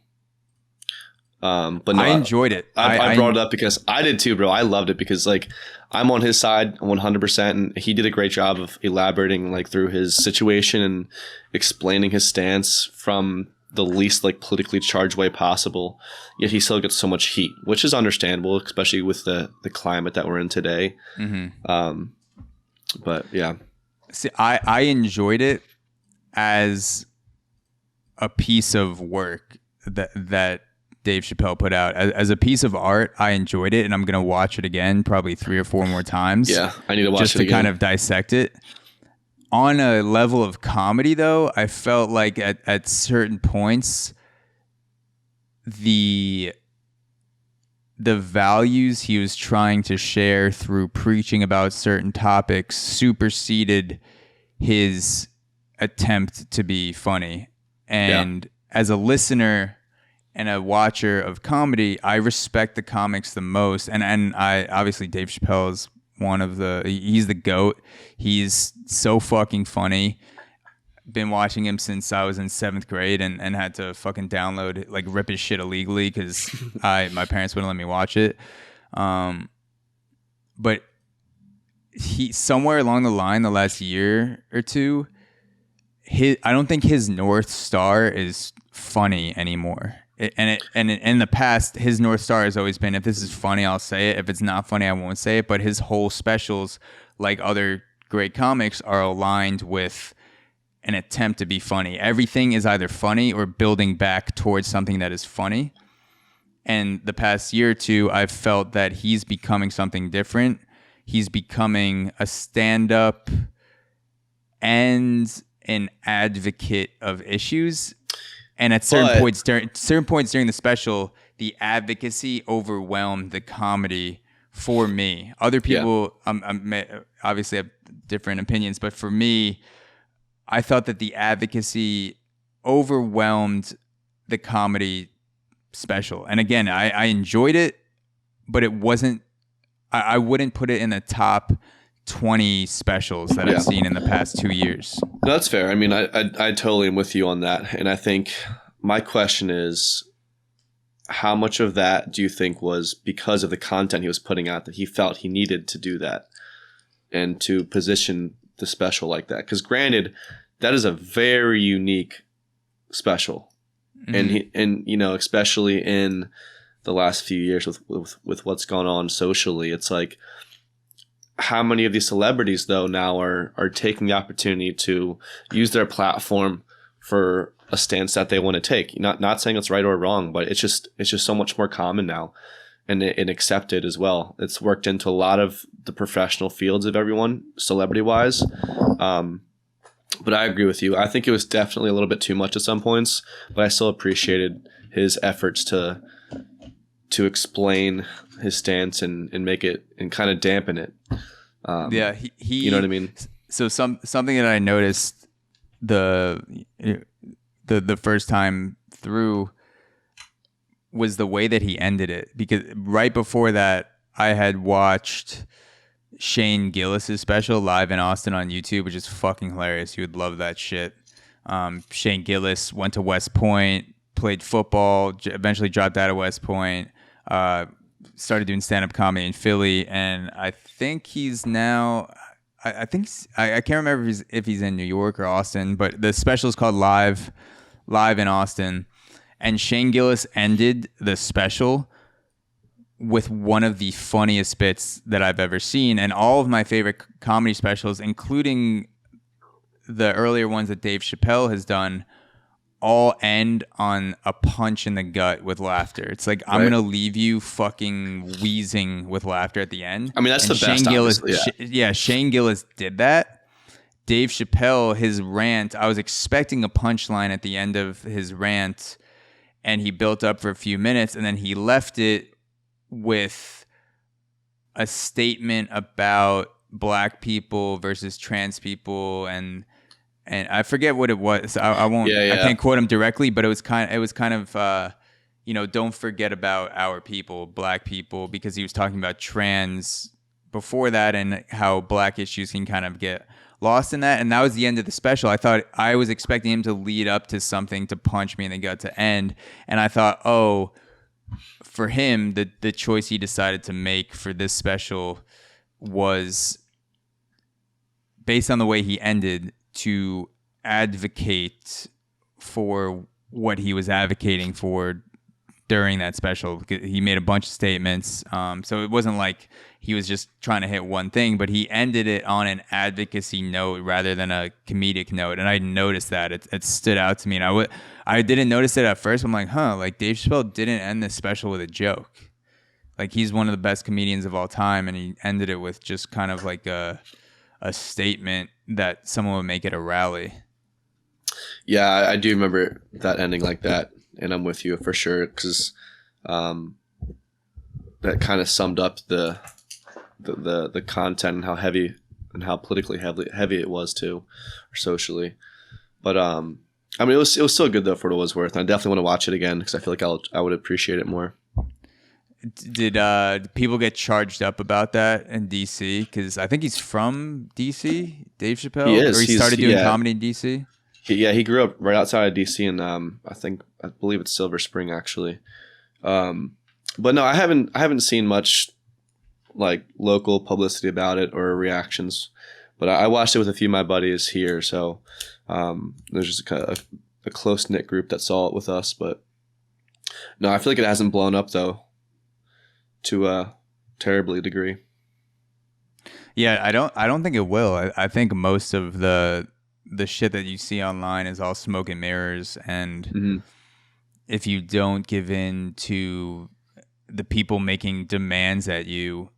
But no, I enjoyed it. I brought it up because I did too, bro. I loved it because, like, I'm on his side 100%, and he did a great job of elaborating, like, through his situation and explaining his stance from the least, like, politically charged way possible. Yet he still gets so much heat, which is understandable, especially with the climate that we're in today. Mm-hmm. But yeah, see, I enjoyed it as a piece of work that Dave Chappelle put out. As a piece of art, I enjoyed it, and I'm gonna watch it again probably 3 or 4 more times. Yeah, I need to watch just it to again. kind of dissect it. On a level of comedy, though, I felt like at certain points, the values he was trying to share through preaching about certain topics superseded his attempt to be funny. And as a listener and a watcher of comedy, I respect the comics the most. And I obviously, Dave Chappelle is he's the GOAT. He's so fucking funny. Been watching him since I was in 7th grade, and had to fucking download, like, rip his shit illegally because my parents wouldn't let me watch it. But he, somewhere along the line, the last year or two, I don't think his North Star is funny anymore. And in the past, his North Star has always been, if this is funny, I'll say it. If it's not funny, I won't say it. But his whole specials, like other great comics, are aligned with an attempt to be funny. Everything is either funny or building back towards something that is funny. And the past year or two, I've felt that he's becoming something different. He's becoming a stand-up and an advocate of issues. And at certain points during the special, the advocacy overwhelmed the comedy for me. Other people obviously have different opinions, but for me, I thought that the advocacy overwhelmed the comedy special. And again, I enjoyed it, but it wasn't, I wouldn't put it in the top 20 specials that I've seen in the past 2 years. No, that's fair. I mean, I totally am with you on that. And I think my question is, how much of that do you think was because of the content he was putting out that he felt he needed to do that and to position the special like that? Because granted, that is a very unique special, and you know, especially in the last few years with what's gone on socially, it's like, how many of these celebrities though now are taking the opportunity to use their platform for a stance that they want to take? Not saying it's right or wrong, but it's just so much more common now and accepted as well. It's worked into a lot of the professional fields of everyone, celebrity wise. But I agree with you. I think it was definitely a little bit too much at some points, but I still appreciated his efforts to explain his stance and make it and kind of dampen it. Yeah, he you know what I mean? So something that I noticed the first time through was the way that he ended it, because right before that I had watched Shane Gillis' special live in Austin on YouTube, which is fucking hilarious. You would love that shit. Shane Gillis went to West Point, played football, eventually dropped out of West Point, started doing stand-up comedy in Philly, and I think he's now, I can't remember if he's in New York or Austin, but the special is called Live in Austin, and Shane Gillis ended the special with one of the funniest bits that I've ever seen, and all of my favorite comedy specials, including the earlier ones that Dave Chappelle has done, all end on a punch in the gut with laughter. It's like, I'm gonna leave you fucking wheezing with laughter at the end. I mean, that's the best, honestly. Shane Gillis did that. Dave Chappelle, his rant, I was expecting a punchline at the end of his rant, and he built up for a few minutes, and then he left it with a statement about black people versus trans people, and I forget what it was. I won't. Yeah. I can't quote him directly, but it was kind of don't forget about our people, black people, because he was talking about trans before that and how black issues can kind of get lost in that. And that was the end of the special. I was expecting him to lead up to something to punch me in the gut to end, and I thought, oh, for him, the choice he decided to make for this special was based on the way he ended, to advocate for what he was advocating for during that special. He made a bunch of statements. So it wasn't like he was just trying to hit one thing, but he ended it on an advocacy note rather than a comedic note. And I noticed that. It stood out to me. And I didn't notice it at first. I'm like, like Dave Chappelle didn't end this special with a joke. Like, he's one of the best comedians of all time, and he ended it with just kind of like a statement that someone would make it a rally. Yeah, I do remember that ending like that, and I'm with you for sure, because that kind of summed up the content and how heavy and how politically heavy it was too, or socially. But I mean, it was still good though for what it was worth. And I definitely want to watch it again because I feel like I would appreciate it more. Did people get charged up about that in DC? Because I think he's from DC, Dave Chappelle. He is. Or he started doing comedy in DC. He grew up right outside of DC, and I believe it's Silver Spring actually. But no, I haven't seen much like local publicity about it or reactions. But I watched it with a few of my buddies here, so there's just a close knit group that saw it with us. But no, I feel like it hasn't blown up though to a terribly degree. Yeah, I don't think it will. I think most of the shit that you see online is all smoke and mirrors, and if you don't give in to the people making demands at you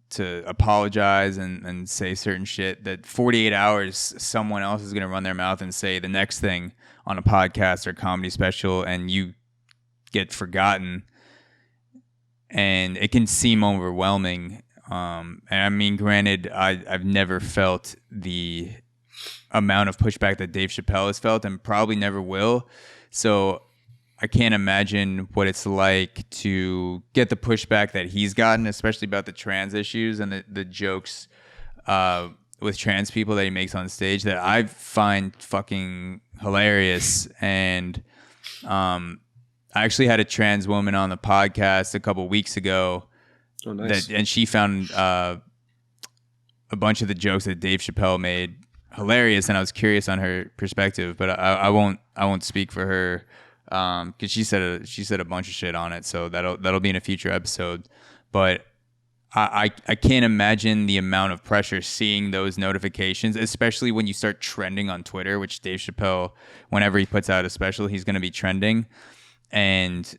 to apologize and say certain shit, that 48 hours someone else is going to run their mouth and say the next thing on a podcast or comedy special, and you get forgotten, and it can seem overwhelming. And I mean, granted, I've never felt the amount of pushback that Dave Chappelle has felt, and probably never will. So I can't imagine what it's like to get the pushback that he's gotten, especially about the trans issues and the jokes with trans people that he makes on stage that I find fucking hilarious. And I actually had a trans woman on the podcast a couple weeks ago. Oh, nice. And she found a bunch of the jokes that Dave Chappelle made hilarious, and I was curious on her perspective, but I won't speak for her because she said a bunch of shit on it, so that'll be in a future episode. But I can't imagine the amount of pressure seeing those notifications, especially when you start trending on Twitter, which Dave Chappelle, whenever he puts out a special, he's going to be trending. And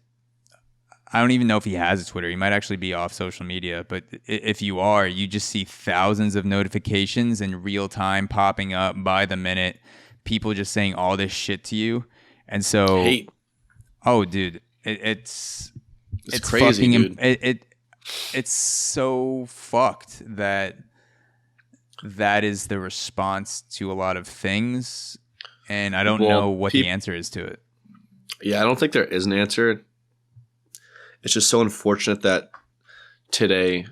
I don't even know if he has a Twitter. He might actually be off social media. But if you are, you just see thousands of notifications in real time popping up by the minute. People just saying all this shit to you. And so, Hate. Oh, dude, it's crazy, fucking, dude. It's so fucked that is the response to a lot of things. And I don't know what the answer is to it. Yeah, I don't think there is an answer. It's just so unfortunate that today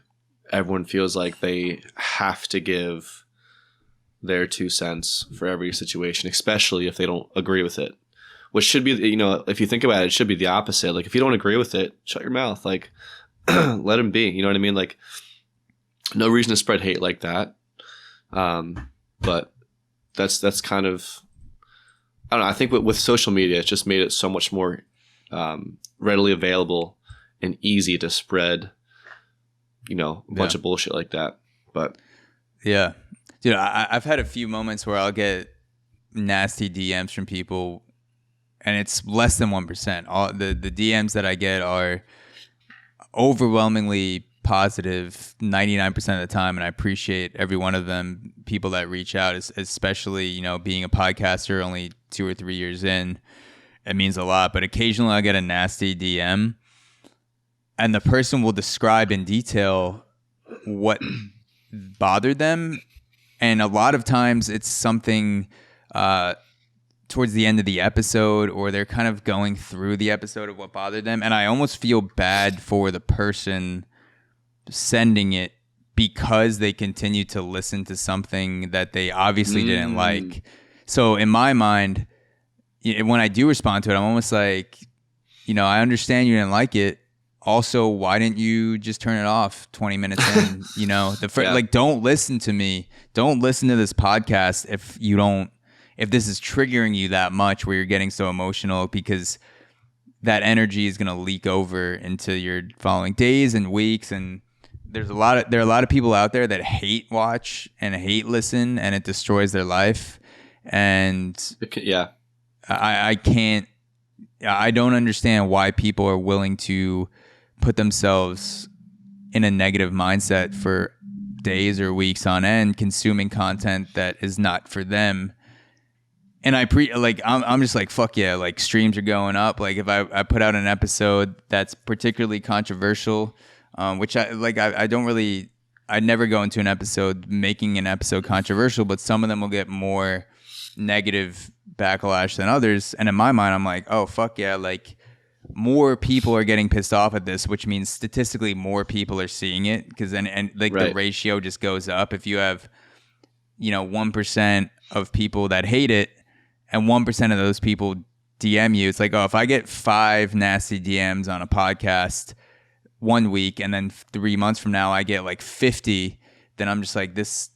everyone feels like they have to give their 2 cents for every situation, especially if they don't agree with it. Which should be, if you think about it, it should be the opposite. Like, if you don't agree with it, shut your mouth. Like, let him be. You know what I mean? Like, no reason to spread hate like that. But that's kind of, I don't know. I think with social media, it's just made it so much more readily available and easy to spread, a bunch of bullshit like that. But yeah, dude, I've had a few moments where I'll get nasty DMs from people, and it's less than 1%. All the DMs that I get are overwhelmingly positive 99% of the time, and I appreciate every one of them. People that reach out, especially being a podcaster only 2 or 3 years in, it means a lot. But occasionally I get a nasty DM, and the person will describe in detail what bothered them, and a lot of times it's something towards the end of the episode, or they're kind of going through the episode of what bothered them, and I almost feel bad for the person sending it because they continue to listen to something that they obviously didn't like. So in my mind, when I do respond to it, I'm almost like, I understand you didn't like it. Also, why didn't you just turn it off 20 minutes in? Like, don't listen to me. Don't listen to this podcast if this is triggering you that much where you're getting so emotional, because that energy is going to leak over into your following days and weeks. And there are a lot of people out there that hate watch and hate listen, and it destroys their life. And I don't understand why people are willing to put themselves in a negative mindset for days or weeks on end, consuming content that is not for them. And I'm just like, fuck yeah, like, streams are going up. Like, if I put out an episode that's particularly controversial, which I never go into an episode making an episode controversial, but some of them will get more negative backlash than others. And in my mind, I'm like, oh, fuck yeah, like, more people are getting pissed off at this, which means statistically more people are seeing it, because then the ratio just goes up. If you have 1% of people that hate it and 1% of those people DM you, it's like, oh, if I get 5 nasty DMs on a podcast 1 week and then 3 months from now I get like 50, then I'm just like, this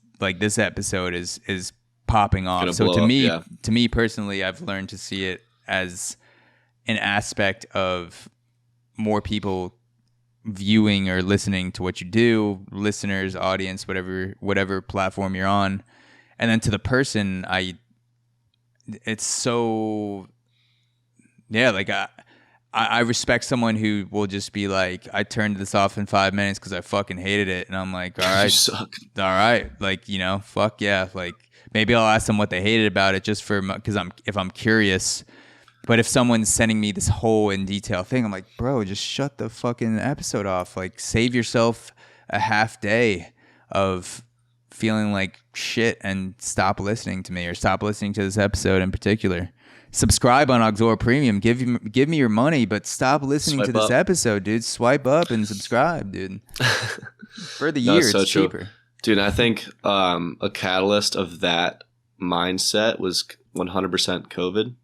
episode is popping off. So to me personally, I've learned to see it as an aspect of more people viewing or listening to what you do, listeners, audience, whatever platform you're on. And then to the person, it's so, yeah, like I respect someone who will just be like, I turned this off in 5 minutes because I fucking hated it. And I'm like, all right, you suck. All right. Like, fuck yeah. Like, maybe I'll ask them what they hated about it just because if I'm curious. But if someone's sending me this whole in detail thing, I'm like, bro, just shut the fucking episode off. Like, save yourself a half day of feeling like shit and stop listening to me, or stop listening to this episode in particular. Subscribe on Auxoro Premium. Give me your money, but stop listening to this episode, dude. Swipe up and subscribe, dude. For the year, it's cheaper. Dude, I think a catalyst of that mindset was 100% COVID.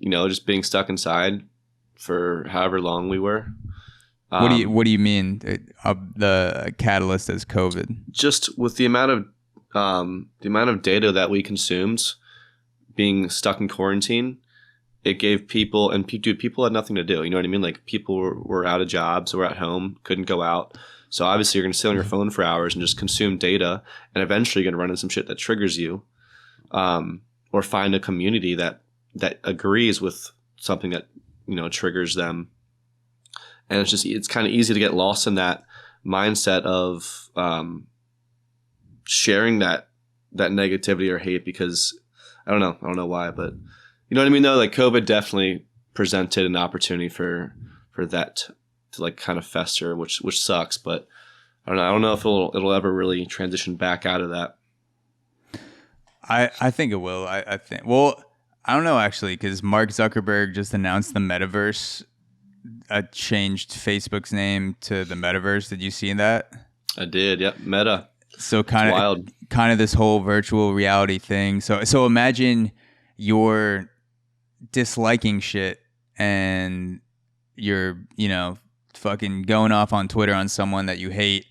Just being stuck inside for however long we were. What do you mean? The catalyst is COVID. Just with the amount of data that we consumed, being stuck in quarantine, it gave people people had nothing to do. You know what I mean? Like people were out of jobs, were at home, couldn't go out. So obviously you're going to sit on your phone for hours and just consume data, and eventually you're going to run into some shit that triggers you, or find a community that agrees with something that, you know, triggers them. And it's kind of easy to get lost in that mindset of sharing that negativity or hate, because I don't know why, but you know what I mean though? Like COVID definitely presented an opportunity for that to like kind of fester, which sucks, but I don't know if it'll ever really transition back out of that. I think it will. I think. Well, I don't know actually, because Mark Zuckerberg just announced the Metaverse. Changed Facebook's name to the Metaverse. Did you see that? I did. Yep. Meta. So kind of this whole virtual reality thing. So imagine you're disliking shit and you're, you know, fucking going off on Twitter on someone that you hate,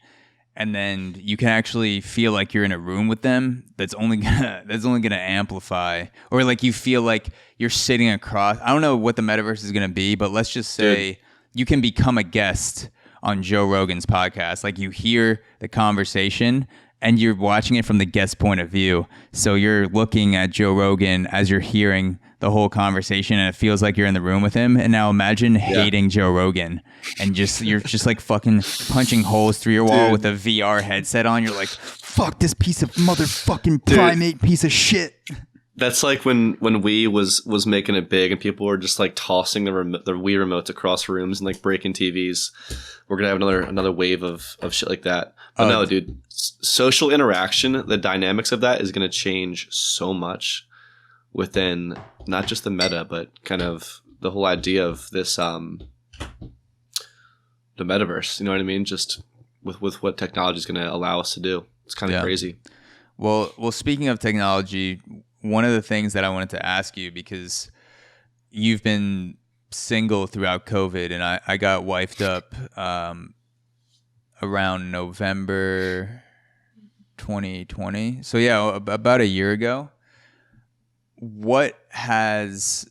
and then you can actually feel like you're in a room with them. That's only gonna amplify, or like you feel like you're sitting across. I don't know what the Metaverse is gonna be, but let's just say you can become a guest on Joe Rogan's podcast. Like you hear the conversation and you're watching it from the guest point of view. So you're looking at Joe Rogan as you're hearing the whole conversation, and it feels like you're in the room with him. And now imagine hating Joe Rogan and you're just like fucking punching holes through your wall with a VR headset on. You're like, fuck this piece of motherfucking primate piece of shit. That's like when Wii was making it big and people were just like tossing the Wii remotes across rooms and like breaking TVs. We're gonna have another wave of shit like that. But no, dude, social interaction, the dynamics of that is gonna change so much within not just the meta, but kind of the whole idea of this the metaverse. You know what I mean? Just with what technology is gonna allow us to do. It's kind of crazy. Well, speaking of technology, one of the things that I wanted to ask you, because you've been single throughout COVID, and I got wifed up around November 2020. So yeah, about a year ago. What has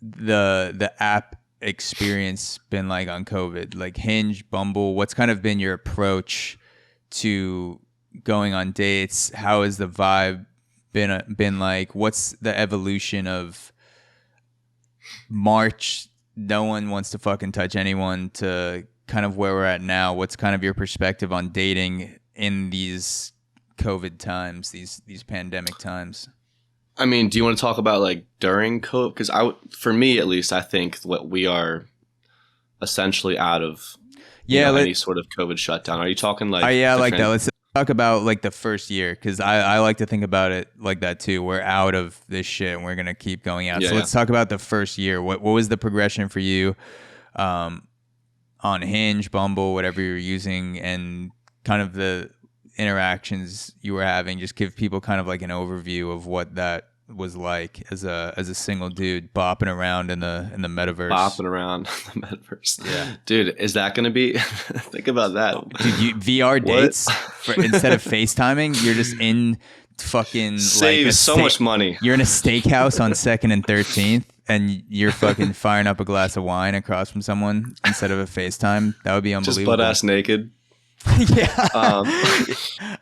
the app experience been like on COVID? Like Hinge, Bumble, what's kind of been your approach to going on dates? How has the vibe been like? What's the evolution of March, no one wants to fucking touch anyone, to kind of where we're at now? What's kind of your perspective on dating in these COVID times, these pandemic times? I mean, do you want to talk about like during COVID? Because for me at least, I think what we are essentially out of any sort of COVID shutdown. Are you talking like? I like that. Let's talk about like the first year, because I like to think about it like that too. We're out of this shit and we're gonna keep going out. So let's talk about the first year. What was the progression for you on Hinge, Bumble, whatever you're using, and kind of the interactions you were having? Just give people kind of like an overview of what that was like as a single dude bopping around in the metaverse. Bopping around the metaverse. Yeah. Dude, is that going to be think about that. Dude, VR dates instead of FaceTiming, you're just in fucking saves like so much money. You're in a steakhouse on 2nd and 13th and you're fucking firing up a glass of wine across from someone instead of a FaceTime. That would be unbelievable. Just butt ass naked. Yeah.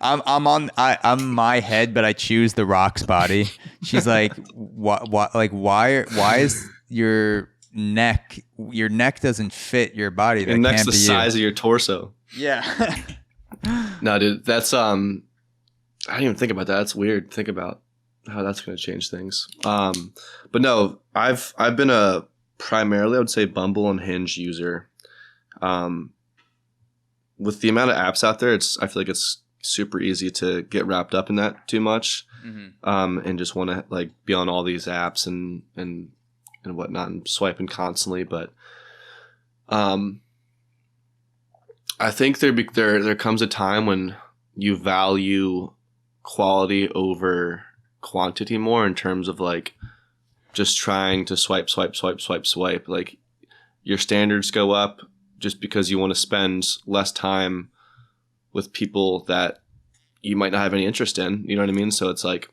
I'm my head, but I choose the Rock's body. She's like, why is your neck doesn't fit your body? Your neck's the size of your torso. Yeah. No, dude, that's I didn't even think about that. That's weird. Think about how that's going to change things. But no, I've been a primarily, I would say, Bumble and Hinge user. With the amount of apps out there, I feel like it's super easy to get wrapped up in that too much, and just want to like be on all these apps and whatnot and swiping constantly. But I think there comes a time when you value quality over quantity more, in terms of like just trying to swipe. Like your standards go up just because you want to spend less time with people that you might not have any interest in. You know what I mean? So it's like,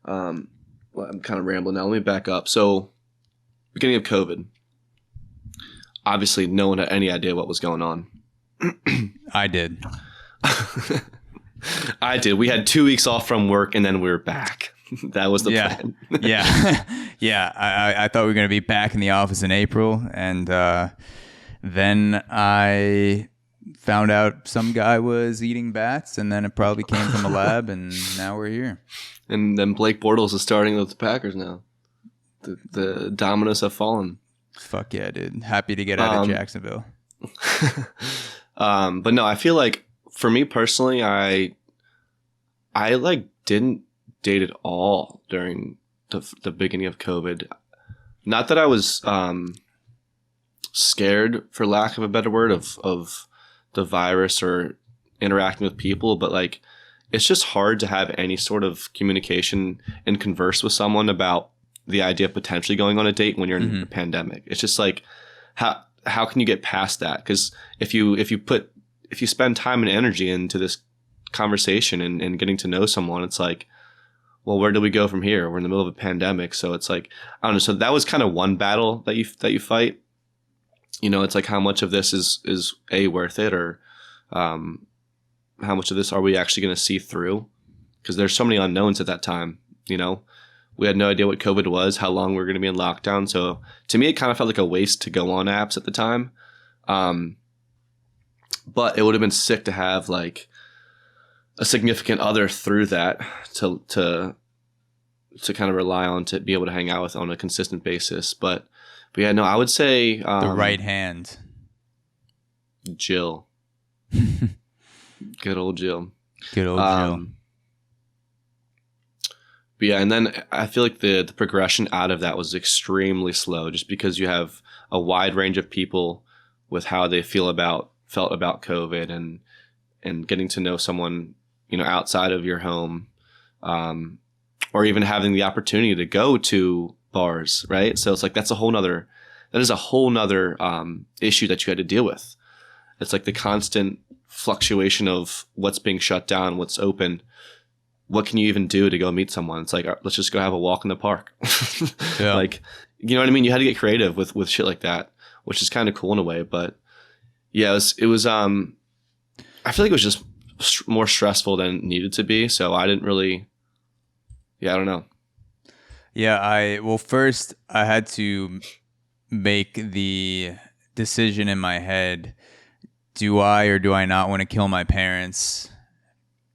well, I'm kind of rambling now. Let me back up. So beginning of COVID, obviously no one had any idea what was going on. I did. I did. We had 2 weeks off from work and then we were back. That was the plan. Yeah. Yeah. I thought we were going to be back in the office in April. And then I found out some guy was eating bats, and then it probably came from a lab, and now we're here. And then Blake Bortles is starting with the Packers now. The dominoes have fallen. Fuck yeah, dude. Happy to get out of Jacksonville. But no, I feel like for me personally, I like didn't date at all during the beginning of COVID. Not that I was scared, for lack of a better word, of the virus or interacting with people, but like it's just hard to have any sort of communication and converse with someone about the idea of potentially going on a date when you're in a pandemic. It's just like how can you get past that? Because if you spend time and energy into this conversation and getting to know someone, it's like, well, where do we go from here? We're in the middle of a pandemic, so it's like, I don't know. So that was kind of one battle that you fight. You know, it's like, how much of this is worth it, or how much of this are we actually going to see through? Because there's so many unknowns at that time. You know, we had no idea what COVID was, how long we were going to be in lockdown. So to me, it kind of felt like a waste to go on apps at the time. But it would have been sick to have like a significant other through that to kind of rely on, to be able to hang out with on a consistent basis. But yeah, no, I would say the right hand. Jill. Good old Jill. Good old Jill. But yeah, and then I feel like the progression out of that was extremely slow, just because you have a wide range of people with how they felt about COVID and getting to know someone, you know, outside of your home, or even having the opportunity to go to bars, right? So it's like that is a whole nother issue that you had to deal with. It's like the constant fluctuation of what's being shut down, what's open. What can you even do to go meet someone? It's like, let's just go have a walk in the park. Yeah. Like, you know what I mean? You had to get creative with shit like that, which is kind of cool in a way. But yeah, it was I feel like it was just more stressful than it needed to be. So I didn't really, I don't know. Yeah, first I had to make the decision in my head: do I or do I not want to kill my parents?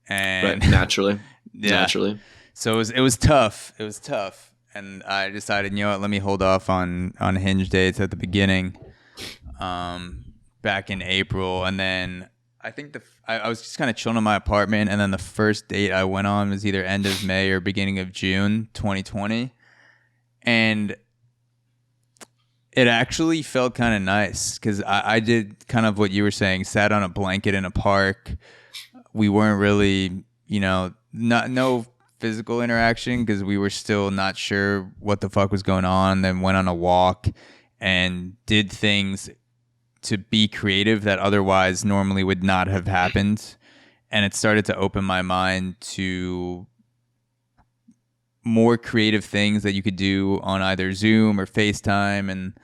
And right, naturally, yeah. Naturally. So it was tough. It was tough, and I decided, you know what, let me hold off on Hinge dates at the beginning, back in April, and then I think I was just kind of chilling in my apartment, and then the first date I went on was either end of May or beginning of June 2020, and it actually felt kind of nice because I did kind of what you were saying, sat on a blanket in a park. We weren't really, you know, no physical interaction because we were still not sure what the fuck was going on. Then went on a walk and did things to be creative that otherwise normally would not have happened. And it started to open my mind to more creative things that you could do on either Zoom or FaceTime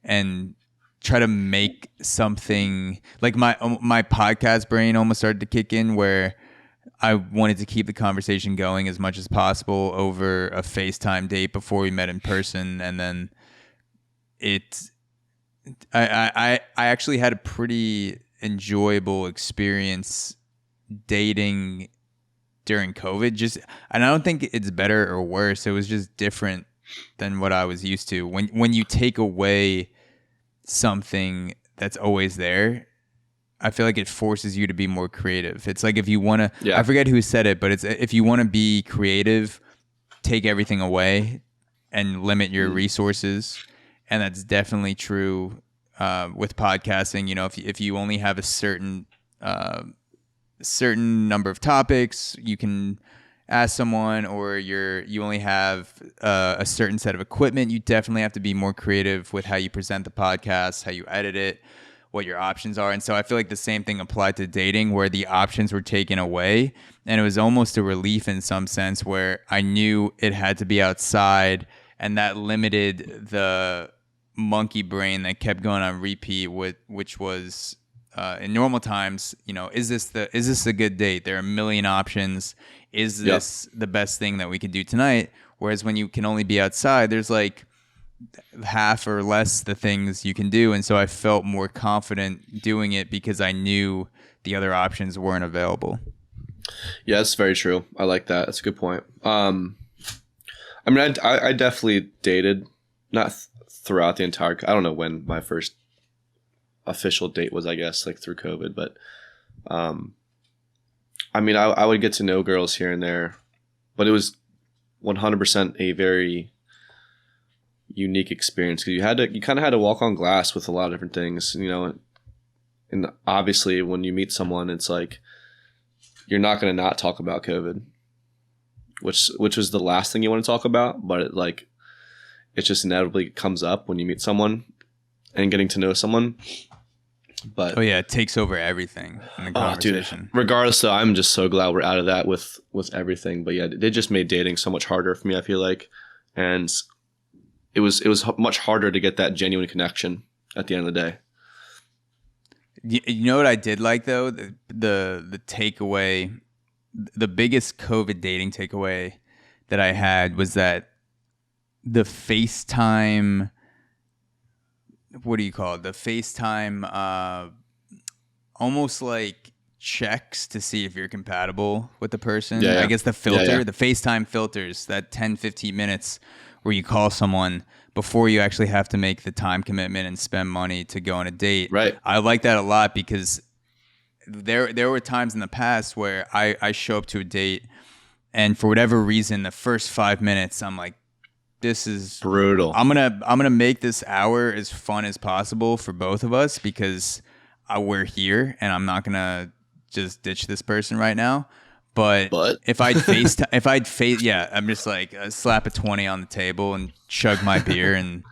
and try to make something like my podcast brain almost started to kick in, where I wanted to keep the conversation going as much as possible over a FaceTime date before we met in person. And then I actually had a pretty enjoyable experience dating during COVID. And I don't think it's better or worse. It was just different than what I was used to. When you take away something that's always there, I feel like it forces you to be more creative. It's like if you want to, I forget who said it, but it's if you want to be creative, take everything away and limit your resources. And that's definitely true with podcasting. You know, if you only have a certain number of topics, you can ask someone, or you only have a certain set of equipment, you definitely have to be more creative with how you present the podcast, how you edit it, what your options are. And so I feel like the same thing applied to dating, where the options were taken away, and it was almost a relief in some sense, where I knew it had to be outside, and that limited the monkey brain that kept going on repeat, which was in normal times, is this a good date? There are a million options. Is this the best thing that we could do tonight? Whereas when you can only be outside, there's like half or less the things you can do. And so I felt more confident doing it because I knew the other options weren't available. Yeah, that's very true. I like that. That's a good point. I mean, I definitely dated, not throughout the entire, I don't know when my first official date was, I guess, like through COVID, but I mean, I would get to know girls here and there, but it was 100% a very unique experience, because you kind of had to walk on glass with a lot of different things, and obviously when you meet someone, it's like you're not going to not talk about COVID, which was the last thing you want to talk about, but it just inevitably comes up when you meet someone and getting to know someone. But it takes over everything in the conversation. Dude, regardless, though, I'm just so glad we're out of that with everything. But yeah, they just made dating so much harder for me, I feel like, and it was much harder to get that genuine connection at the end of the day. You know what I did like, though, the takeaway, the biggest COVID dating takeaway that I had was that the FaceTime. What do you call it? The FaceTime, almost like checks to see if you're compatible with the person. Yeah. I guess the filter, the FaceTime filters, that 10, 15 minutes where you call someone before you actually have to make the time commitment and spend money to go on a date. Right. I like that a lot, because there were times in the past where I show up to a date, and for whatever reason, the first 5 minutes, I'm like, this is brutal. I'm gonna make this hour as fun as possible for both of us, because we're here, and I'm not gonna just ditch this person right now. But if I'd I'm just like slap a 20 on the table and chug my beer and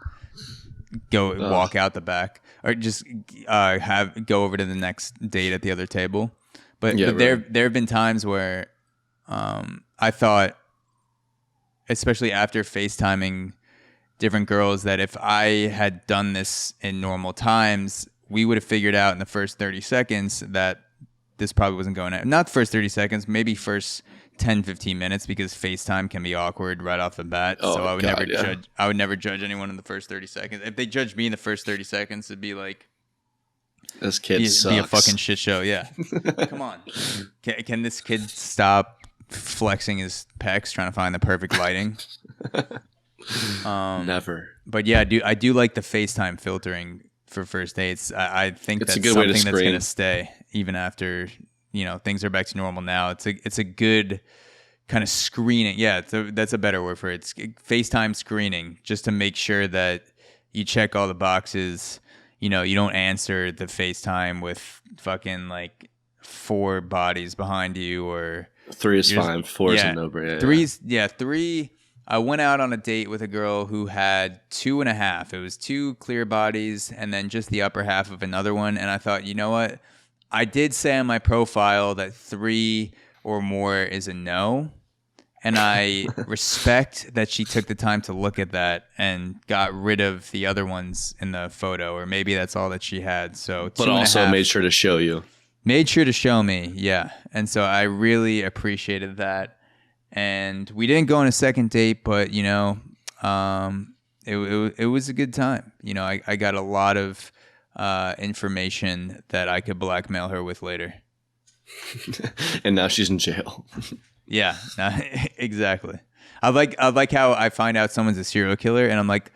walk out the back, or just go over to the next date at the other table. But there have been times where I thought, especially after FaceTiming different girls, that if I had done this in normal times, we would have figured out in the first 30 seconds that this probably wasn't going to, not the first 30 seconds, maybe first 10, 15 minutes, because FaceTime can be awkward right off the bat. So I would never judge anyone in the first 30 seconds. If they judged me in the first 30 seconds, it'd be like, this kid sucks. Be a fucking shit show. Yeah. Come on. Can this kid stop flexing his pecs trying to find the perfect lighting? Never. But yeah, I do like the FaceTime filtering for first dates. I think that's a good something way to that's going to stay even after things are back to normal now. It's a good kind of screening. Yeah, that's a better word for it. It's FaceTime screening, just to make sure that you check all the boxes. You don't answer the FaceTime with fucking like 4 bodies behind you, or 3 is fine. 4 is a no-brainer. 3. I went out on a date with a girl who had 2.5. It was 2 clear bodies and then just the upper half of another one. And I thought, you know what? I did say on my profile that 3 or more is a no. And I respect that she took the time to look at that and got rid of the other ones in the photo, or maybe that's all that she had. So, but also made sure to show you. Made sure to show me, yeah. And so I really appreciated that. And we didn't go on a second date, but it was a good time. I got a lot of information that I could blackmail her with later. And now she's in jail. Yeah, exactly. I like how I find out someone's a serial killer, and I'm like,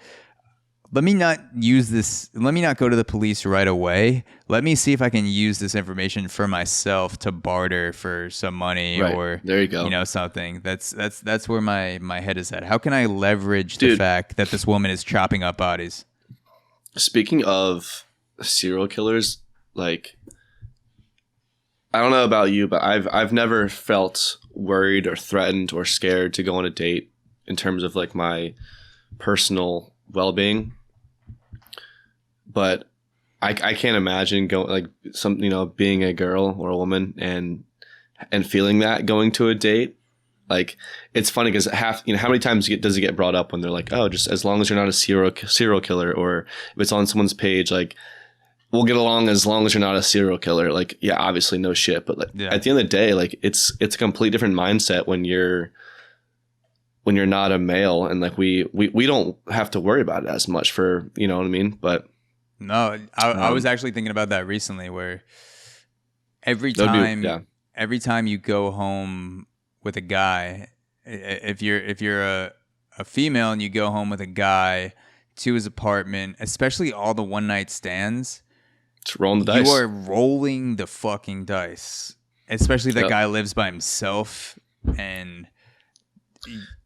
let me not use this. Let me not go to the police right away. Let me see if I can use this information for myself to barter for some money, or there you go. Something. That's where my head is at. How can I leverage the fact that this woman is chopping up bodies? Speaking of serial killers, like, I don't know about you, but I've never felt worried or threatened or scared to go on a date in terms of like my personal well-being. But I can't imagine going like being a girl or a woman and feeling that going to a date. Like, it's funny because how many times does it get brought up when they're like, oh, just as long as you're not a serial killer, or if it's on someone's page, like, we'll get along as long as you're not a serial killer. Like, yeah, obviously no shit. But like, at the end of the day, like, it's a complete different mindset when you're not a male, and like we don't have to worry about it as much for, you know what I mean? But no, I was actually thinking about that recently, where every time you go home with a guy, if you're a female and you go home with a guy to his apartment, especially all the one night stands, it's rolling the dice. You are rolling the fucking dice, especially if that guy lives by himself, and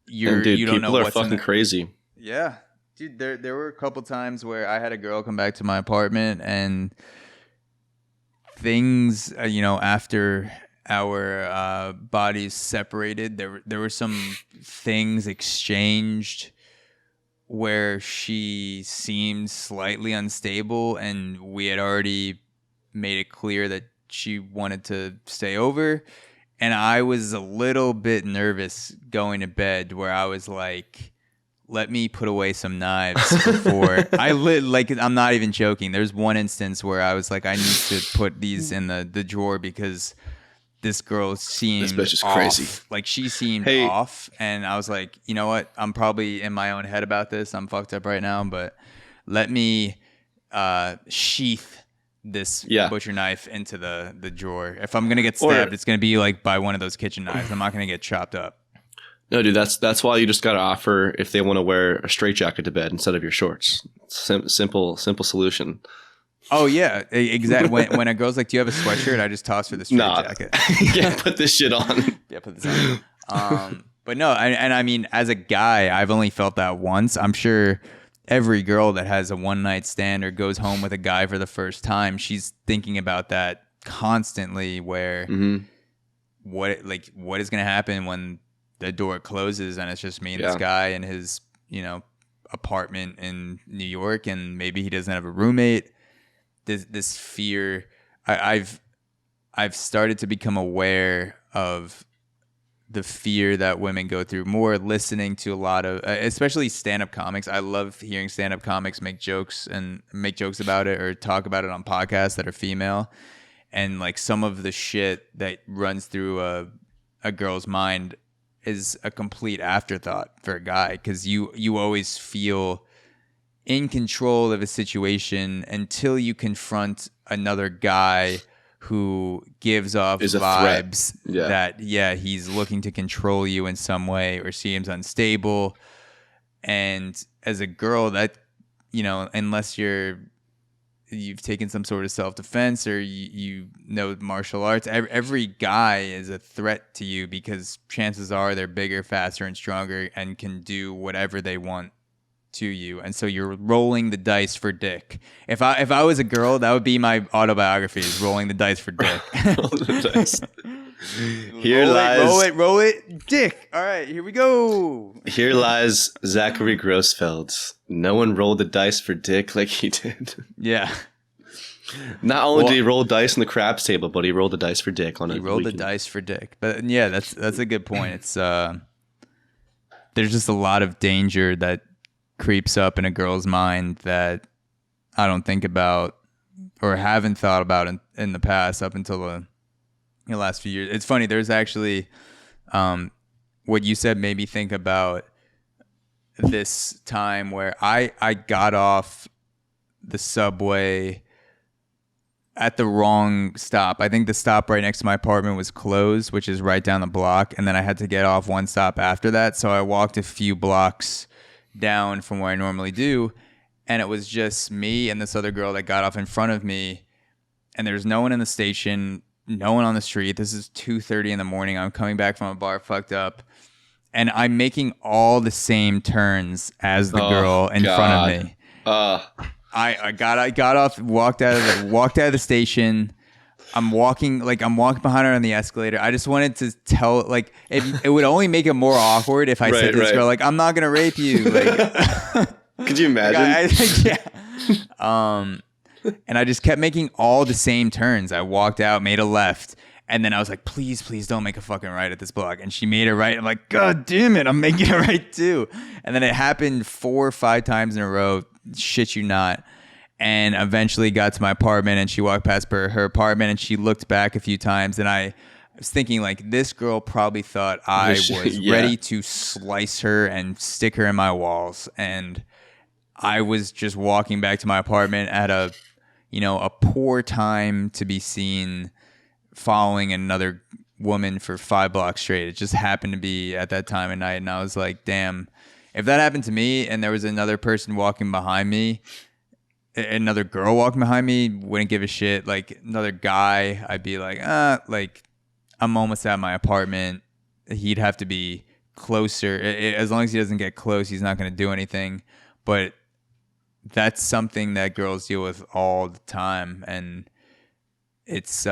you don't know what's people are fucking crazy. Yeah. Dude, there were a couple times where I had a girl come back to my apartment, and things, after our bodies separated, there were some things exchanged where she seemed slightly unstable, and we had already made it clear that she wanted to stay over. And I was a little bit nervous going to bed, where I was like, let me put away some knives before I'm not even joking. There's one instance where I was like, I need to put these in the drawer because this girl seemed this bitch is off. Crazy. Like, she seemed off, and I was like, you know what? I'm probably in my own head about this. I'm fucked up right now, but let me sheath this butcher knife into the drawer. If I'm gonna get stabbed, it's gonna be like by one of those kitchen knives. I'm not gonna get chopped up. No, dude, that's why you just gotta offer if they want to wear a straitjacket to bed instead of your shorts. Simple solution. Oh yeah, exactly. When a girl's like, "Do you have a sweatshirt?" I just toss her the straitjacket. Yeah, put this shit on. Yeah, put this on. But no, and I mean, as a guy, I've only felt that once. I'm sure every girl that has a one night stand or goes home with a guy for the first time, she's thinking about that constantly. Where what is gonna happen when the door closes and it's just me and this guy in his apartment in New York, and maybe he doesn't have a roommate. This fear, I've started to become aware of the fear that women go through more listening to a lot of, especially stand-up comics. I love hearing stand-up comics make jokes about it or talk about it on podcasts that are female, and like some of the shit that runs through a girl's mind is a complete afterthought for a guy, because you always feel in control of a situation until you confront another guy who gives off vibes that he's looking to control you in some way or seems unstable. And as a girl, that unless you've taken some sort of self-defense or you know martial arts, every guy is a threat to you, because chances are they're bigger, faster, and stronger and can do whatever they want to you. And so you're rolling the dice for dick. If I was a girl, that would be my autobiography, is rolling the dice for dick. Roll the dice. Roll it, dick. All right, here we go. Here lies Zachary Grossfeld. No one rolled the dice for dick like he did. Yeah. Not only did he roll dice on the craps table, but he rolled the dice for dick on it. He rolled the dice for dick. But yeah, that's a good point. It's there's just a lot of danger that creeps up in a girl's mind that I don't think about or haven't thought about in the past up until the last few years. It's funny. There's actually what you said made me think about this time where I got off the subway at the wrong stop. I think the stop right next to my apartment was closed, which is right down the block. And then I had to get off one stop after that. So I walked a few blocks down from where I normally do. And it was just me and this other girl that got off in front of me. And there's no one in the station, no one on the street. This is 2:30 in the morning. I'm coming back from a bar fucked up. And I'm making all the same turns as the girl in front of me. I got off, walked out of the station, I'm walking behind her on the escalator. I just wanted to tell, like, it would only make it more awkward if I said to this girl, like, I'm not gonna rape you. Like, could you imagine? Yeah. And I just kept making all the same turns. I walked out, made a left, and then I was like, please don't make a fucking right at this block. And she made a right. I'm like, God damn it, I'm making a right too. And then it happened 4 or 5 times in a row. Shit you not. And eventually got to my apartment, and she walked past her apartment, and she looked back a few times, and I was thinking, like, this girl probably thought I was ready to slice her and stick her in my walls. And I was just walking back to my apartment at a poor time to be seen following another woman for 5 blocks straight. It just happened to be at that time of night, and I was like, damn, if that happened to me and there was another person walking behind me, another girl walking behind me, wouldn't give a shit. Like, another guy, I'd be like, like, I'm almost at my apartment. He'd have to be closer. As long as he doesn't get close, he's not going to do anything. But that's something that girls deal with all the time. And it's,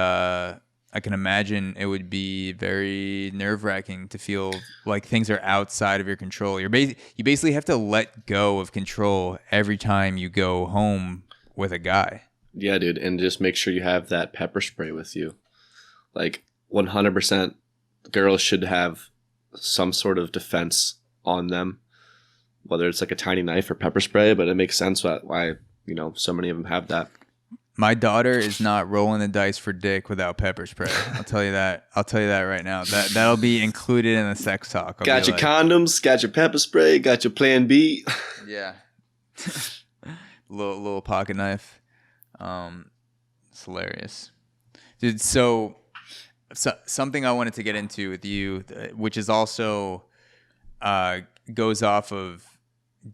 I can imagine it would be very nerve-wracking to feel like things are outside of your control. You basically have to let go of control every time you go home with a guy. Yeah, dude, and just make sure you have that pepper spray with you. Like, 100% girls should have some sort of defense on them, whether it's like a tiny knife or pepper spray, but it makes sense why so many of them have that. My daughter is not rolling the dice for dick without pepper spray. I'll tell you that. I'll tell you that right now. That'll be included in the sex talk. Got your condoms, got your pepper spray, got your plan B. Yeah. little pocket knife. It's hilarious. Dude, so something I wanted to get into with you, which is also goes off of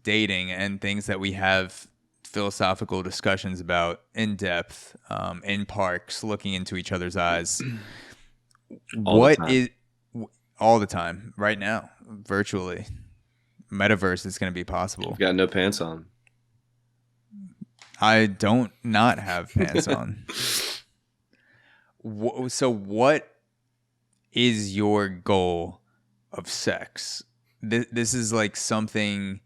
dating and things that we have philosophical discussions about in depth, in parks, looking into each other's eyes. All the time right now, virtually? Metaverse is going to be possible. You got no pants on. I don't not have pants on. So what is your goal of sex? This is like something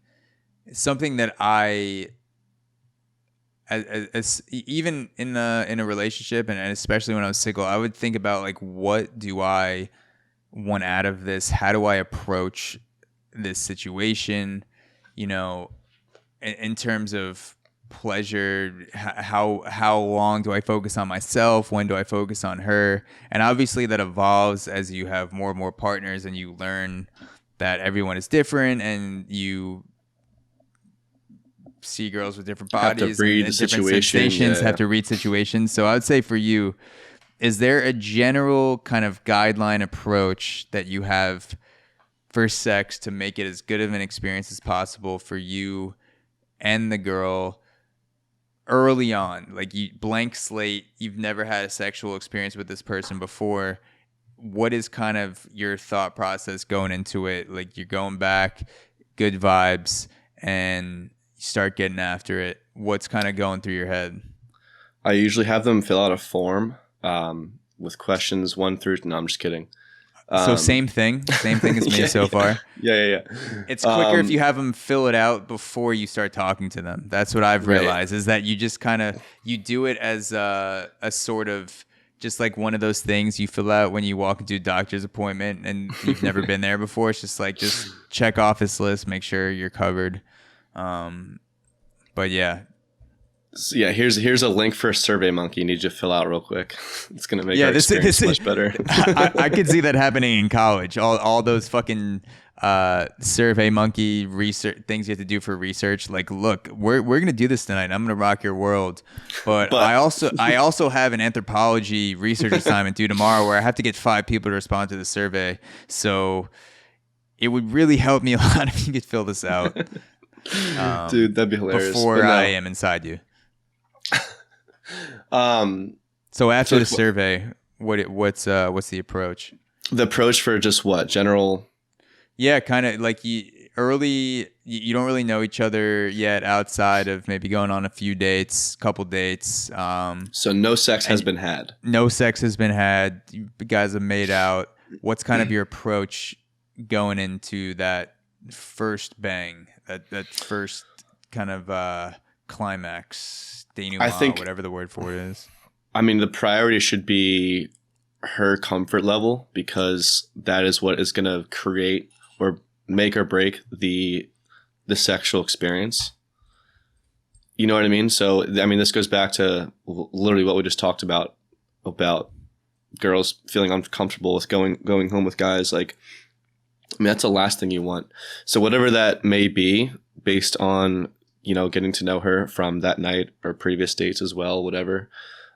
that I, as even in a relationship, and especially when I was single, I would think about, like, what do I want out of this? How do I approach this situation? In terms of pleasure, how long do I focus on myself? When do I focus on her? And obviously that evolves as you have more and more partners, and you learn that everyone is different, and you see girls with different bodies, have to read and the different situation, sensations, yeah. have to read situations. So I would say for you, is there a general kind of guideline approach that you have for sex to make it as good of an experience as possible for you and the girl early on? Like, you blank slate, you've never had a sexual experience with this person before. What is kind of your thought process going into it? Like, you're going back, good vibes, and you start getting after it. What's kind of going through your head? I usually have them fill out a form with questions 1 through. No, I'm just kidding. So same thing as me so far. Yeah. It's quicker if you have them fill it out before you start talking to them. That's what I've realized, is that you just kind of, you do it as a sort of, just like one of those things you fill out when you walk into a doctor's appointment and you've never been there before. It's just like, just check off this list, make sure you're covered. But yeah. So yeah, here's a link for a Survey Monkey you need you to fill out real quick. It's gonna make our experience much better. I could see that happening in college. All those fucking Survey Monkey research things you have to do for research. Like, look, we're gonna do this tonight. I'm gonna rock your world. But I also have an anthropology research assignment due tomorrow where I have to get 5 people to respond to the survey. So it would really help me a lot if you could fill this out. Dude, that'd be hilarious. Before I am inside you. So after the survey, what's the approach? The approach for just what? General? Yeah, kind of like you don't really know each other yet outside of maybe going on a few dates, couple dates. So no sex has been had. No sex has been had. You guys have made out. What's kind of your approach going into that first bang, that first kind of climax, denouement, I think, whatever the word for it is? I mean, the priority should be her comfort level, because that is what is going to create or make or break the sexual experience. You know what I mean? So, I mean, this goes back to literally what we just talked about girls feeling uncomfortable with going home with guys. Like, I mean, that's the last thing you want. So whatever that may be, based on, you know, getting to know her from that night or previous dates as well, whatever.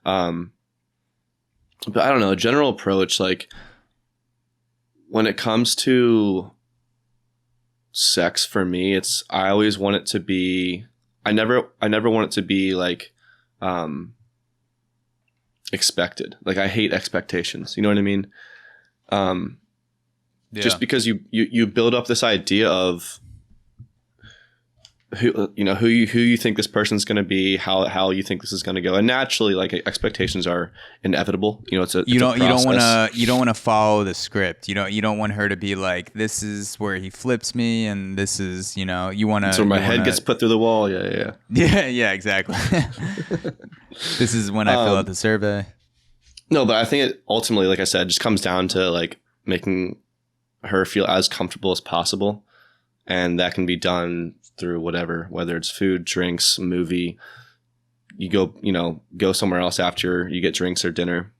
But I don't know, a general approach, like when it comes to sex for me, I always want it to be, I never want it to be like, expected. Like, I hate expectations. You know what I mean? Just because you build up this idea of who you think this person's going to be, how you think this is going to go, and naturally, like, expectations are inevitable. You know, you don't want to follow the script. You don't want her to be like, this is where he flips me, and this is, you know, you want to. So my head gets put through the wall. Yeah, exactly. This is when I fill out the survey. No, but I think it ultimately, like I said, just comes down to like making her feel as comfortable as possible, and that can be done through whether it's food, drinks, movie. You go somewhere else after you get drinks or dinner.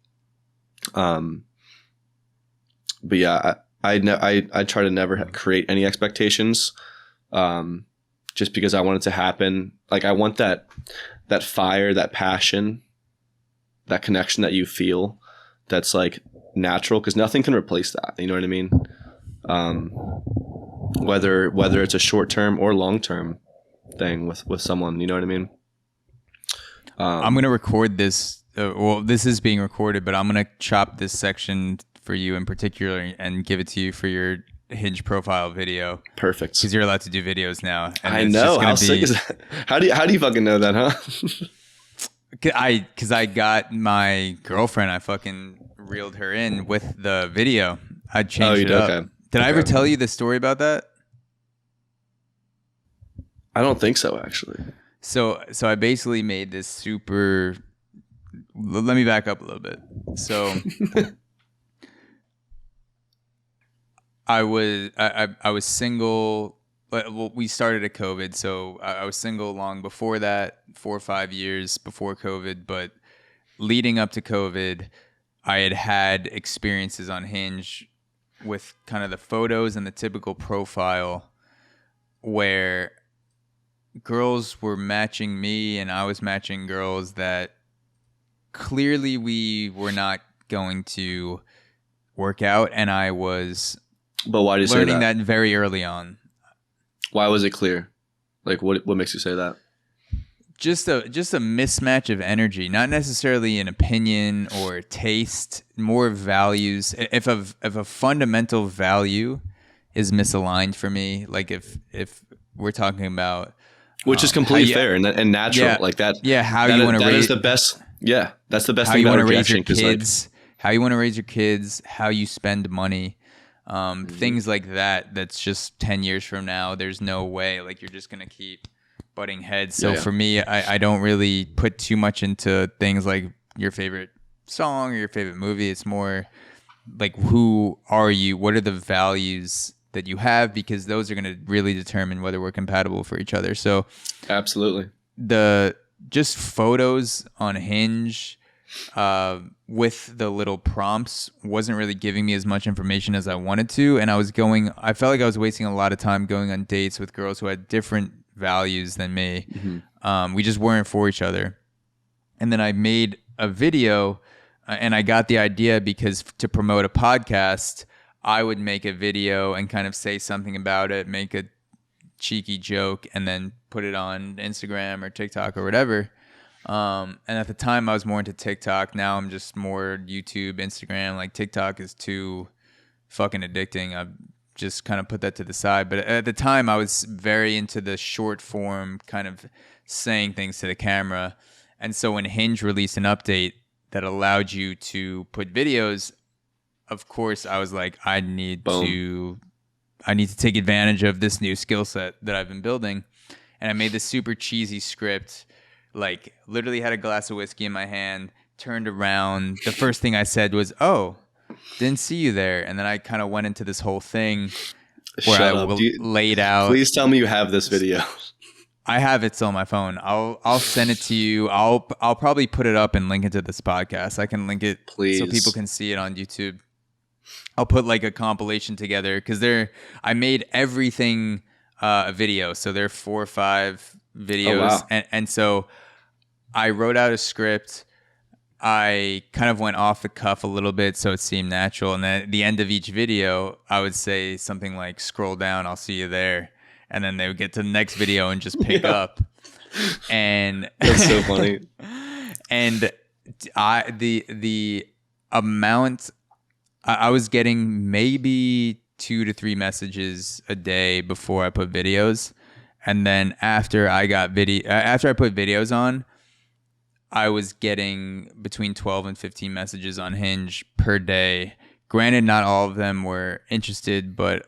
But yeah, I try to never create any expectations, just because I want it to happen. Like, I want that fire, that passion, that connection that you feel, that's like natural, because nothing can replace that. You know what I mean? Whether it's a short term or long term thing with someone, you know what I mean? I'm gonna record this. This is being recorded, but I'm gonna chop this section for you in particular and give it to you for your Hinge profile video. Perfect. Because you're allowed to do videos now. And I know. How sick is that? How do you fucking know that, huh? Because I got my girlfriend, I fucking reeled her in with the video. I changed it up. Okay. Did I ever tell you the story about that? I don't think so, actually. So I basically made this super. Let me back up a little bit. So I was single. Well, we started at COVID, so I was single long before that, 4 or 5 years before COVID. But leading up to COVID, I had experiences on Hinge with kind of the photos and the typical profile where girls were matching me and I was matching girls that clearly we were not going to work out, and I was But why do you say learning that very early on. Why was it clear? Like, what makes you say that? Just a mismatch of energy, not necessarily an opinion or taste, more values. If a fundamental value is misaligned for me, like if we're talking about, which is completely fair and natural, yeah, like that. Yeah, how you want to raise, that is the best. Yeah, that's the best how thing you about want to raise your rejection. kids, how you want to raise your kids, how you spend money, things like that. That's just 10 years from now. There's no way, like, you're just gonna keep butting heads. So for me, I don't really put too much into things like your favorite song or your favorite movie. It's more like, who are you? What are the values that you have? Because those are going to really determine whether we're compatible for each other. So absolutely, the just photos on Hinge with the little prompts wasn't really giving me as much information as I wanted to. And I felt like I was wasting a lot of time going on dates with girls who had different values than me. Mm-hmm. We just weren't for each other. And then I made a video, and I got the idea because to promote a podcast, I would make a video and kind of say something about it, make a cheeky joke, and then put it on Instagram or TikTok or whatever. And at the time I was more into TikTok. Now I'm just more YouTube, Instagram. Like, TikTok is too fucking addicting. just kind of put that to the side. But at the time, I was very into the short form kind of saying things to the camera. And so when Hinge released an update that allowed you to put videos, of course, I was like, I need to take advantage of this new skill set that I've been building. And I made this super cheesy script, like literally had a glass of whiskey in my hand, turned around. The first thing I said was, "Oh, didn't see you there." And then I kind of went into this whole thing where laid out. Please tell me you have this video. I have it still on my phone. I'll send it to you. I'll probably put it up and link it to this podcast. I can link it so people can see it on YouTube. I'll put like a compilation together because I made everything a video. So there are 4 or 5 videos. Oh, wow. And so I wrote out a script. I kind of went off the cuff a little bit so it seemed natural. And then at the end of each video, I would say something like, scroll down, I'll see you there. And then they would get to the next video and just pick up. And that's so funny. And the amount, I was getting maybe 2 to 3 messages a day before I put videos. And then after I put videos on, I was getting between 12 and 15 messages on Hinge per day. Granted, not all of them were interested, but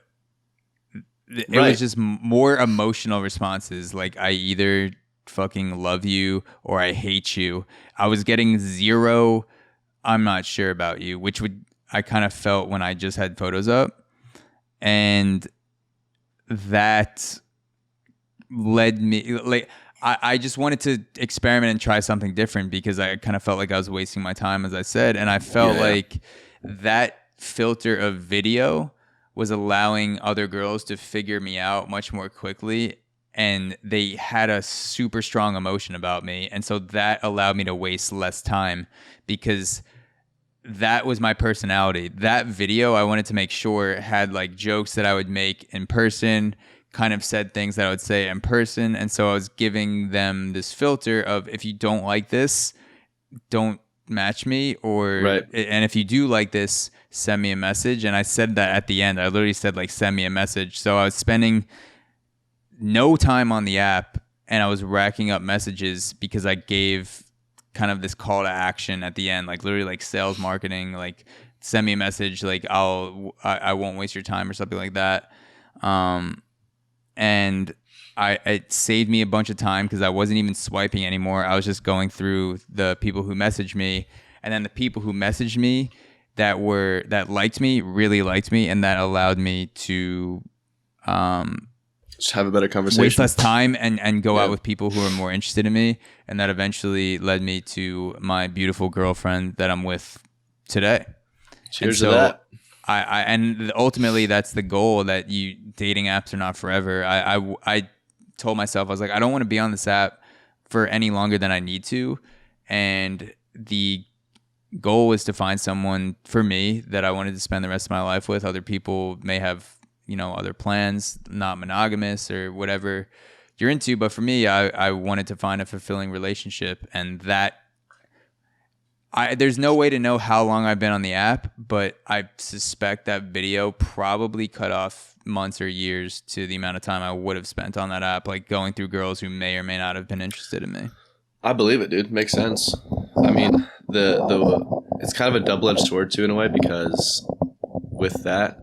it was just more emotional responses. Like, I either fucking love you or I hate you. I was getting 0, I'm not sure about you, which I kind of felt when I just had photos up. And that led me, like, I just wanted to experiment and try something different because I kind of felt like I was wasting my time, as I said. And I felt like that filter of video was allowing other girls to figure me out much more quickly. And they had a super strong emotion about me. And so that allowed me to waste less time because that was my personality. That video, I wanted to make sure had like jokes that I would make in person, kind of said things that I would say in person. And so I was giving them this filter of, if you don't like this, don't match me, and if you do like this, send me a message. And I said that at the end. I literally said, like, send me a message. So I was spending no time on the app and I was racking up messages because I gave kind of this call to action at the end, like literally like sales marketing, like send me a message, like I won't waste your time or something like that. And it saved me a bunch of time because I wasn't even swiping anymore. I was just going through the people who messaged me, and then the people who messaged me that liked me really liked me, and that allowed me to just have a better conversation, waste less time, and go out with people who are more interested in me. And that eventually led me to my beautiful girlfriend that I'm with today. Cheers to that. And ultimately that's the goal, that dating apps are not forever. I told myself, I was like, I don't want to be on this app for any longer than I need to. And the goal was to find someone for me that I wanted to spend the rest of my life with. Other people may have, other plans, not monogamous or whatever you're into. But for me, I wanted to find a fulfilling relationship, and that there's no way to know how long I've been on the app, but I suspect that video probably cut off months or years to the amount of time I would have spent on that app, like going through girls who may or may not have been interested in me. I believe it, dude. Makes sense. I mean, it's kind of a double-edged sword too, in a way, because with that,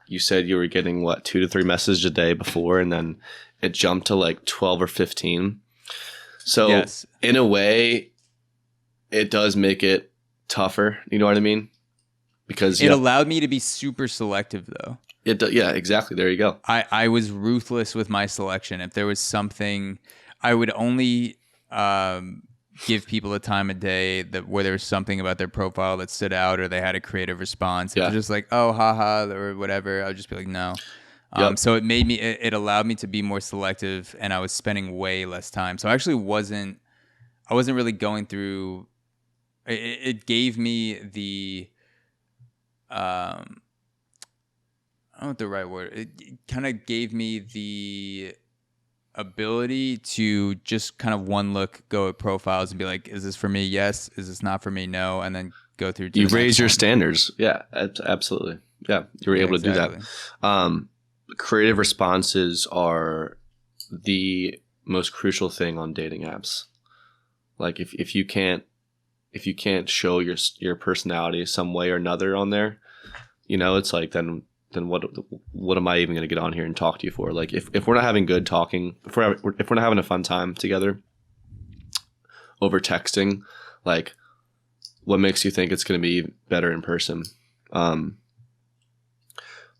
you said you were getting 2 to 3 messages a day before, and then it jumped to like 12 or 15. So yes, in a way, it does make it tougher. You know what I mean? Because it allowed me to be super selective, though. Yeah, exactly. There you go. I was ruthless with my selection. If there was something, I would only give people a time of day where there was something about their profile that stood out, or they had a creative response. If it was just like, oh, haha, or whatever, I would just be like, no. So it allowed me to be more selective, and I was spending way less time. So I actually wasn't really going through. It gave me the, I don't know what the right word. It kind of gave me the ability to just kind of one look go at profiles and be like, is this for me? Yes. Is this not for me? No. And then go through. You raise your standards. Yeah, absolutely. Yeah, you were able to do exactly. that. Creative responses are the most crucial thing on dating apps. Like if you can't show your personality some way or another on there, it's like then what am I even going to get on here and talk to you for? Like if we're not having good talking, if we're not having a fun time together over texting, like what makes you think it's going to be better in person?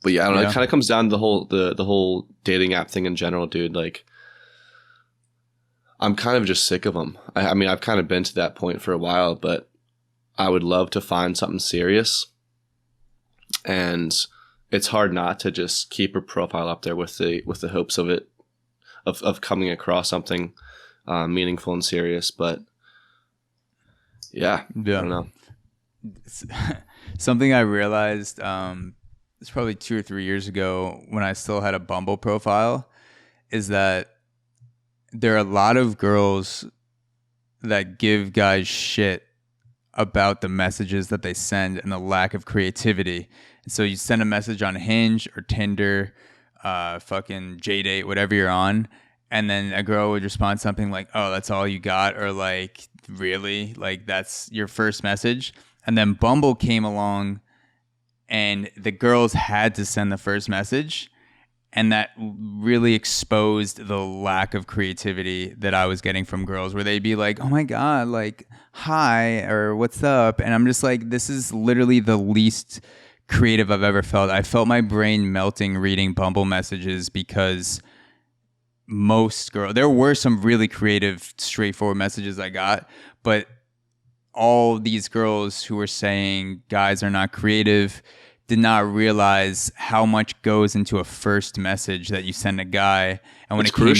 But yeah, I don't know. It kind of comes down to the whole dating app thing in general, dude. Like, I'm kind of just sick of them. I mean, I've kind of been to that point for a while, but I would love to find something serious. And it's hard not to just keep a profile up there with the hopes of it, of coming across something meaningful and serious. But yeah, I don't know. Something I realized it's probably 2 or 3 years ago when I still had a Bumble profile is that there are a lot of girls that give guys shit about the messages that they send and the lack of creativity. And so you send a message on Hinge or Tinder, fucking JDate, whatever you're on, and then a girl would respond something like, "Oh, that's all you got," or like, "Really? Like that's your first message?" And then Bumble came along and the girls had to send the first message. And that really exposed the lack of creativity that I was getting from girls, where they'd be like, "Oh my God, like, hi," or "What's up?" And I'm just like, this is literally the least creative I've ever felt. I felt my brain melting reading Bumble messages because there were some really creative, straightforward messages I got, but all these girls who were saying guys are not creative did not realize how much goes into a first message that you send a guy. And when it came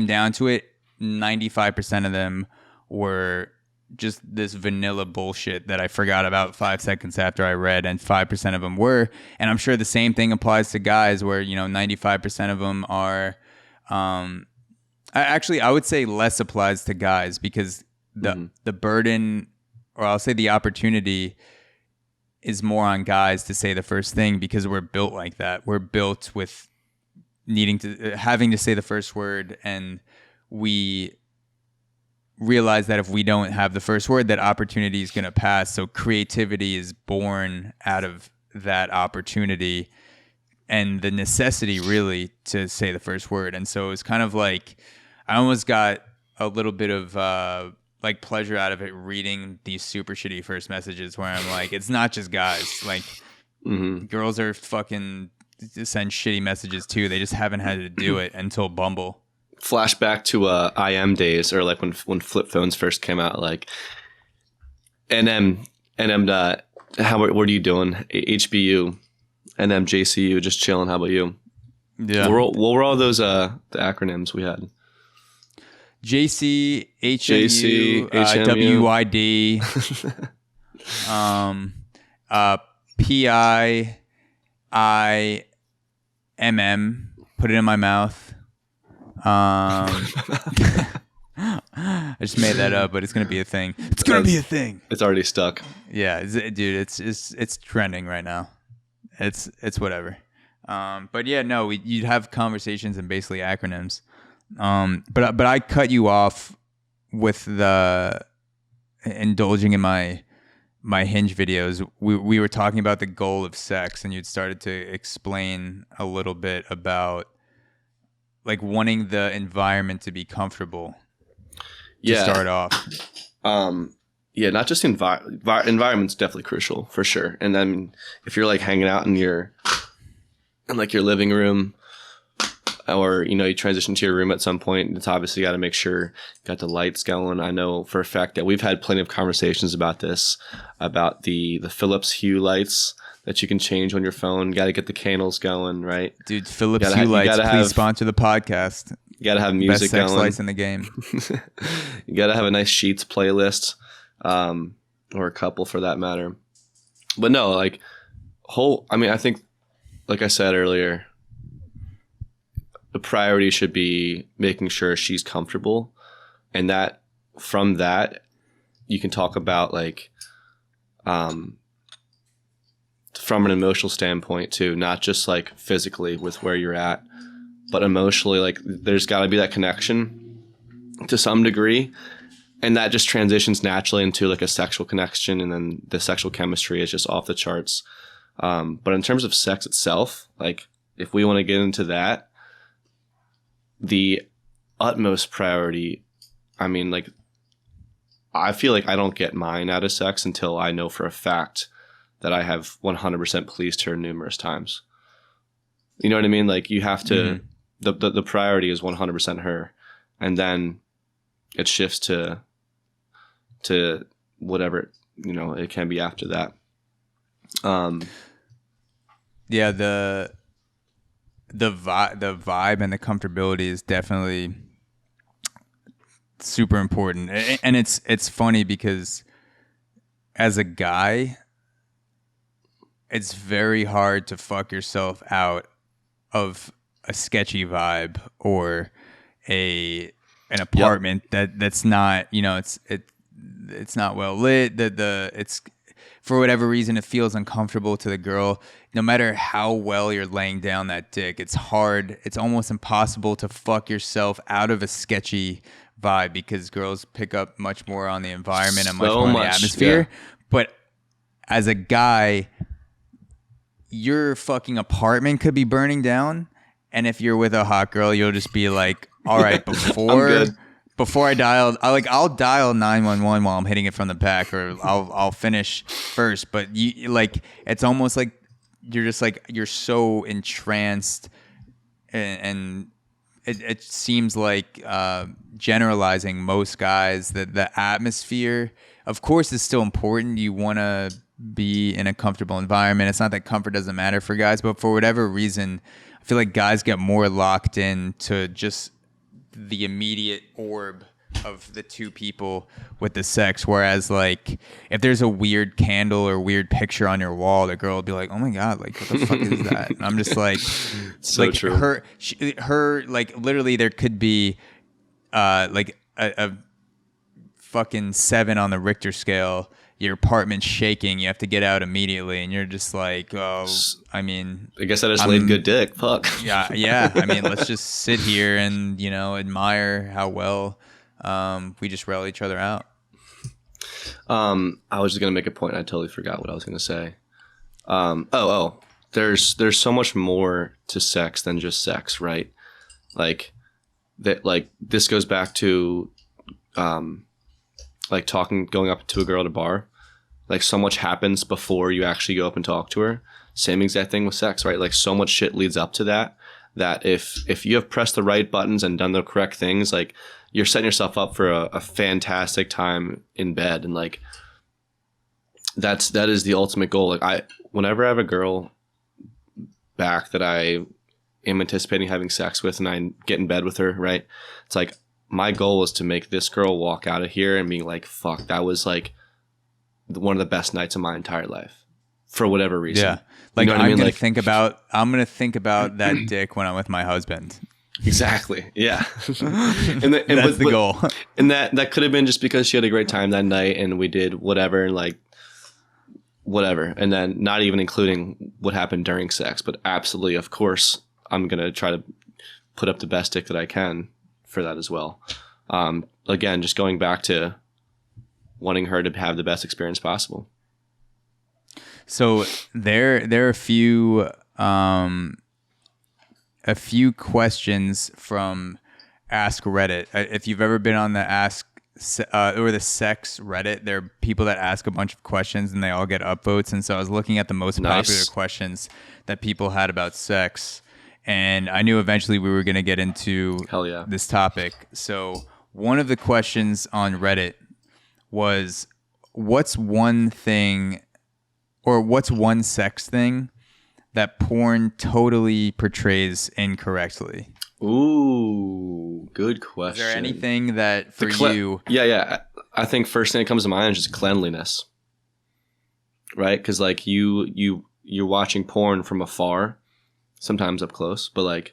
down to it, 95% of them were just this vanilla bullshit that I forgot about 5 seconds after I read, and 5% of them were. And I'm sure the same thing applies to guys, where 95% of them are. I would say less applies to guys, because the burden, or I'll say the opportunity, is more on guys to say the first thing, because we're built like that. We're built with having to say the first word, and we realize that if we don't have the first word, that opportunity is going to pass. So creativity is born out of that opportunity and the necessity really to say the first word. And so it's kind of like I almost got a little bit of like pleasure out of it reading these super shitty first messages, where I'm like, it's not just guys. Like girls are fucking send shitty messages too. They just haven't had to do it until Bumble. Flashback to IM days, or like when flip phones first came out, like NM what are you doing? HBU, NM JCU, just chilling. How about you? Yeah. What were all those the acronyms we had? JC, HMU, WYD, PIIMM. Put it in my mouth. I just made that up, but it's gonna be a thing. It's gonna be a thing. It's already stuck. Yeah, dude, it's trending right now. It's whatever. But yeah, no, you'd have conversations in basically acronyms. But I cut you off with the indulging in my Hinge videos. We were talking about the goal of sex, and you'd started to explain a little bit about like wanting the environment to be comfortable. To start off. Yeah, not just environment's definitely crucial for sure. And then if you're like hanging out in like your living room, or you transition to your room at some point, it's obviously got to make sure you got the lights going. I know for a fact that we've had plenty of conversations about this, about the Philips Hue lights that you can change on your phone. You got to get the candles going, right? Dude, Philips Hue lights, please sponsor the podcast. You got to have music going. Best sex going. lights in the game. You got to have a nice Sheets playlist, or a couple for that matter. But no, I think, like I said earlier, the priority should be making sure she's comfortable, and that from that you can talk about like from an emotional standpoint too, not just like physically with where you're at, but emotionally, like there's got to be that connection to some degree, and that just transitions naturally into like a sexual connection, and then the sexual chemistry is just off the charts. But in terms of sex itself, like if we want to get into that, the utmost priority, I mean, like I feel like I don't get mine out of sex until I know for a fact that I have 100% pleased her numerous times. You know what I mean? Like you have to, the priority is 100% her, and then it shifts to whatever, you know, it can be after that. Yeah, the vibe and the comfortability is definitely super important. And it's funny because as a guy, it's very hard to fuck yourself out of a sketchy vibe or an apartment that's not, you know, it's not well lit. It's for whatever reason it feels uncomfortable to the girl. No matter how well you're laying down that dick, it's hard. It's almost impossible to fuck yourself out of a sketchy vibe because girls pick up much more on the environment and much more on the atmosphere. Yeah. But as a guy, your fucking apartment could be burning down, and if you're with a hot girl, you'll just be like, all right, before I dial, I'll dial 911 while I'm hitting it from the back, or I'll finish first. But you like, it's almost like you're just like, you're so entranced, and it seems like generalizing most guys that the atmosphere, of course, is still important. You want to be in a comfortable environment. It's not that comfort doesn't matter for guys, but for whatever reason, I feel like guys get more locked in to just the immediate orb of the two people with the sex, whereas like if there's a weird candle or weird picture on your wall, the girl will be like, oh my god, like what the fuck is that? And I'm just like, so like true. her like literally there could be like a fucking 7 on the Richter scale, your apartment's shaking, you have to get out immediately, and you're just like, oh, I mean, I guess I just laid good dick. Fuck. Yeah. I mean, let's just sit here and, you know, admire how well we just rail each other out. I was just gonna make a point. I totally forgot what I was gonna say. There's so much more to sex than just sex, right? Like that. Like this goes back to, like going up to a girl at a bar. Like so much happens before you actually go up and talk to her. Same exact thing with sex, right? Like so much shit leads up to that if you have pressed the right buttons and done the correct things, like you're setting yourself up for a fantastic time in bed. And like that is the ultimate goal. Like whenever I have a girl back that I am anticipating having sex with and I get in bed with her, right? It's like my goal is to make this girl walk out of here and be like, fuck, that was like one of the best nights of my entire life for whatever reason. Yeah. Like, you know I'm going to think about that dick when I'm with my husband. Exactly. Yeah. That's the goal. And that could have been just because she had a great time that night and we did whatever, like whatever. And then not even including what happened during sex, but absolutely, of course, I'm going to try to put up the best dick that I can for that as well. Again, just going back to wanting her to have the best experience possible. So there are a few questions from Ask Reddit. If you've ever been on the Ask or the Sex Reddit, there are people that ask a bunch of questions and they all get upvotes. And so I was looking at the most popular questions that people had about sex, and I knew eventually we were going to get into this topic. So one of the questions on Reddit was, what's one sex thing that porn totally portrays incorrectly? Ooh, good question. Is there anything that for you? Yeah. I think first thing that comes to mind is just cleanliness, right? Because like you're watching porn from afar, sometimes up close, but like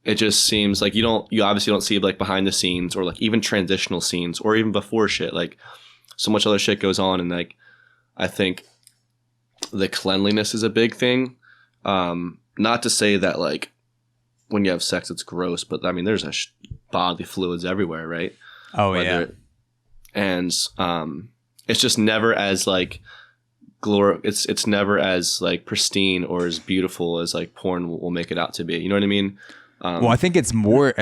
it just seems like you obviously don't see like behind the scenes or like even transitional scenes or even before shit. Like so much other shit goes on, and like I think the cleanliness is a big thing. Not to say that like when you have sex it's gross, but I mean there's bodily fluids everywhere, right? Oh yeah. And it's just never as like it's never as like pristine or as beautiful as like porn will make it out to be. You know what I mean? Well, I think it's more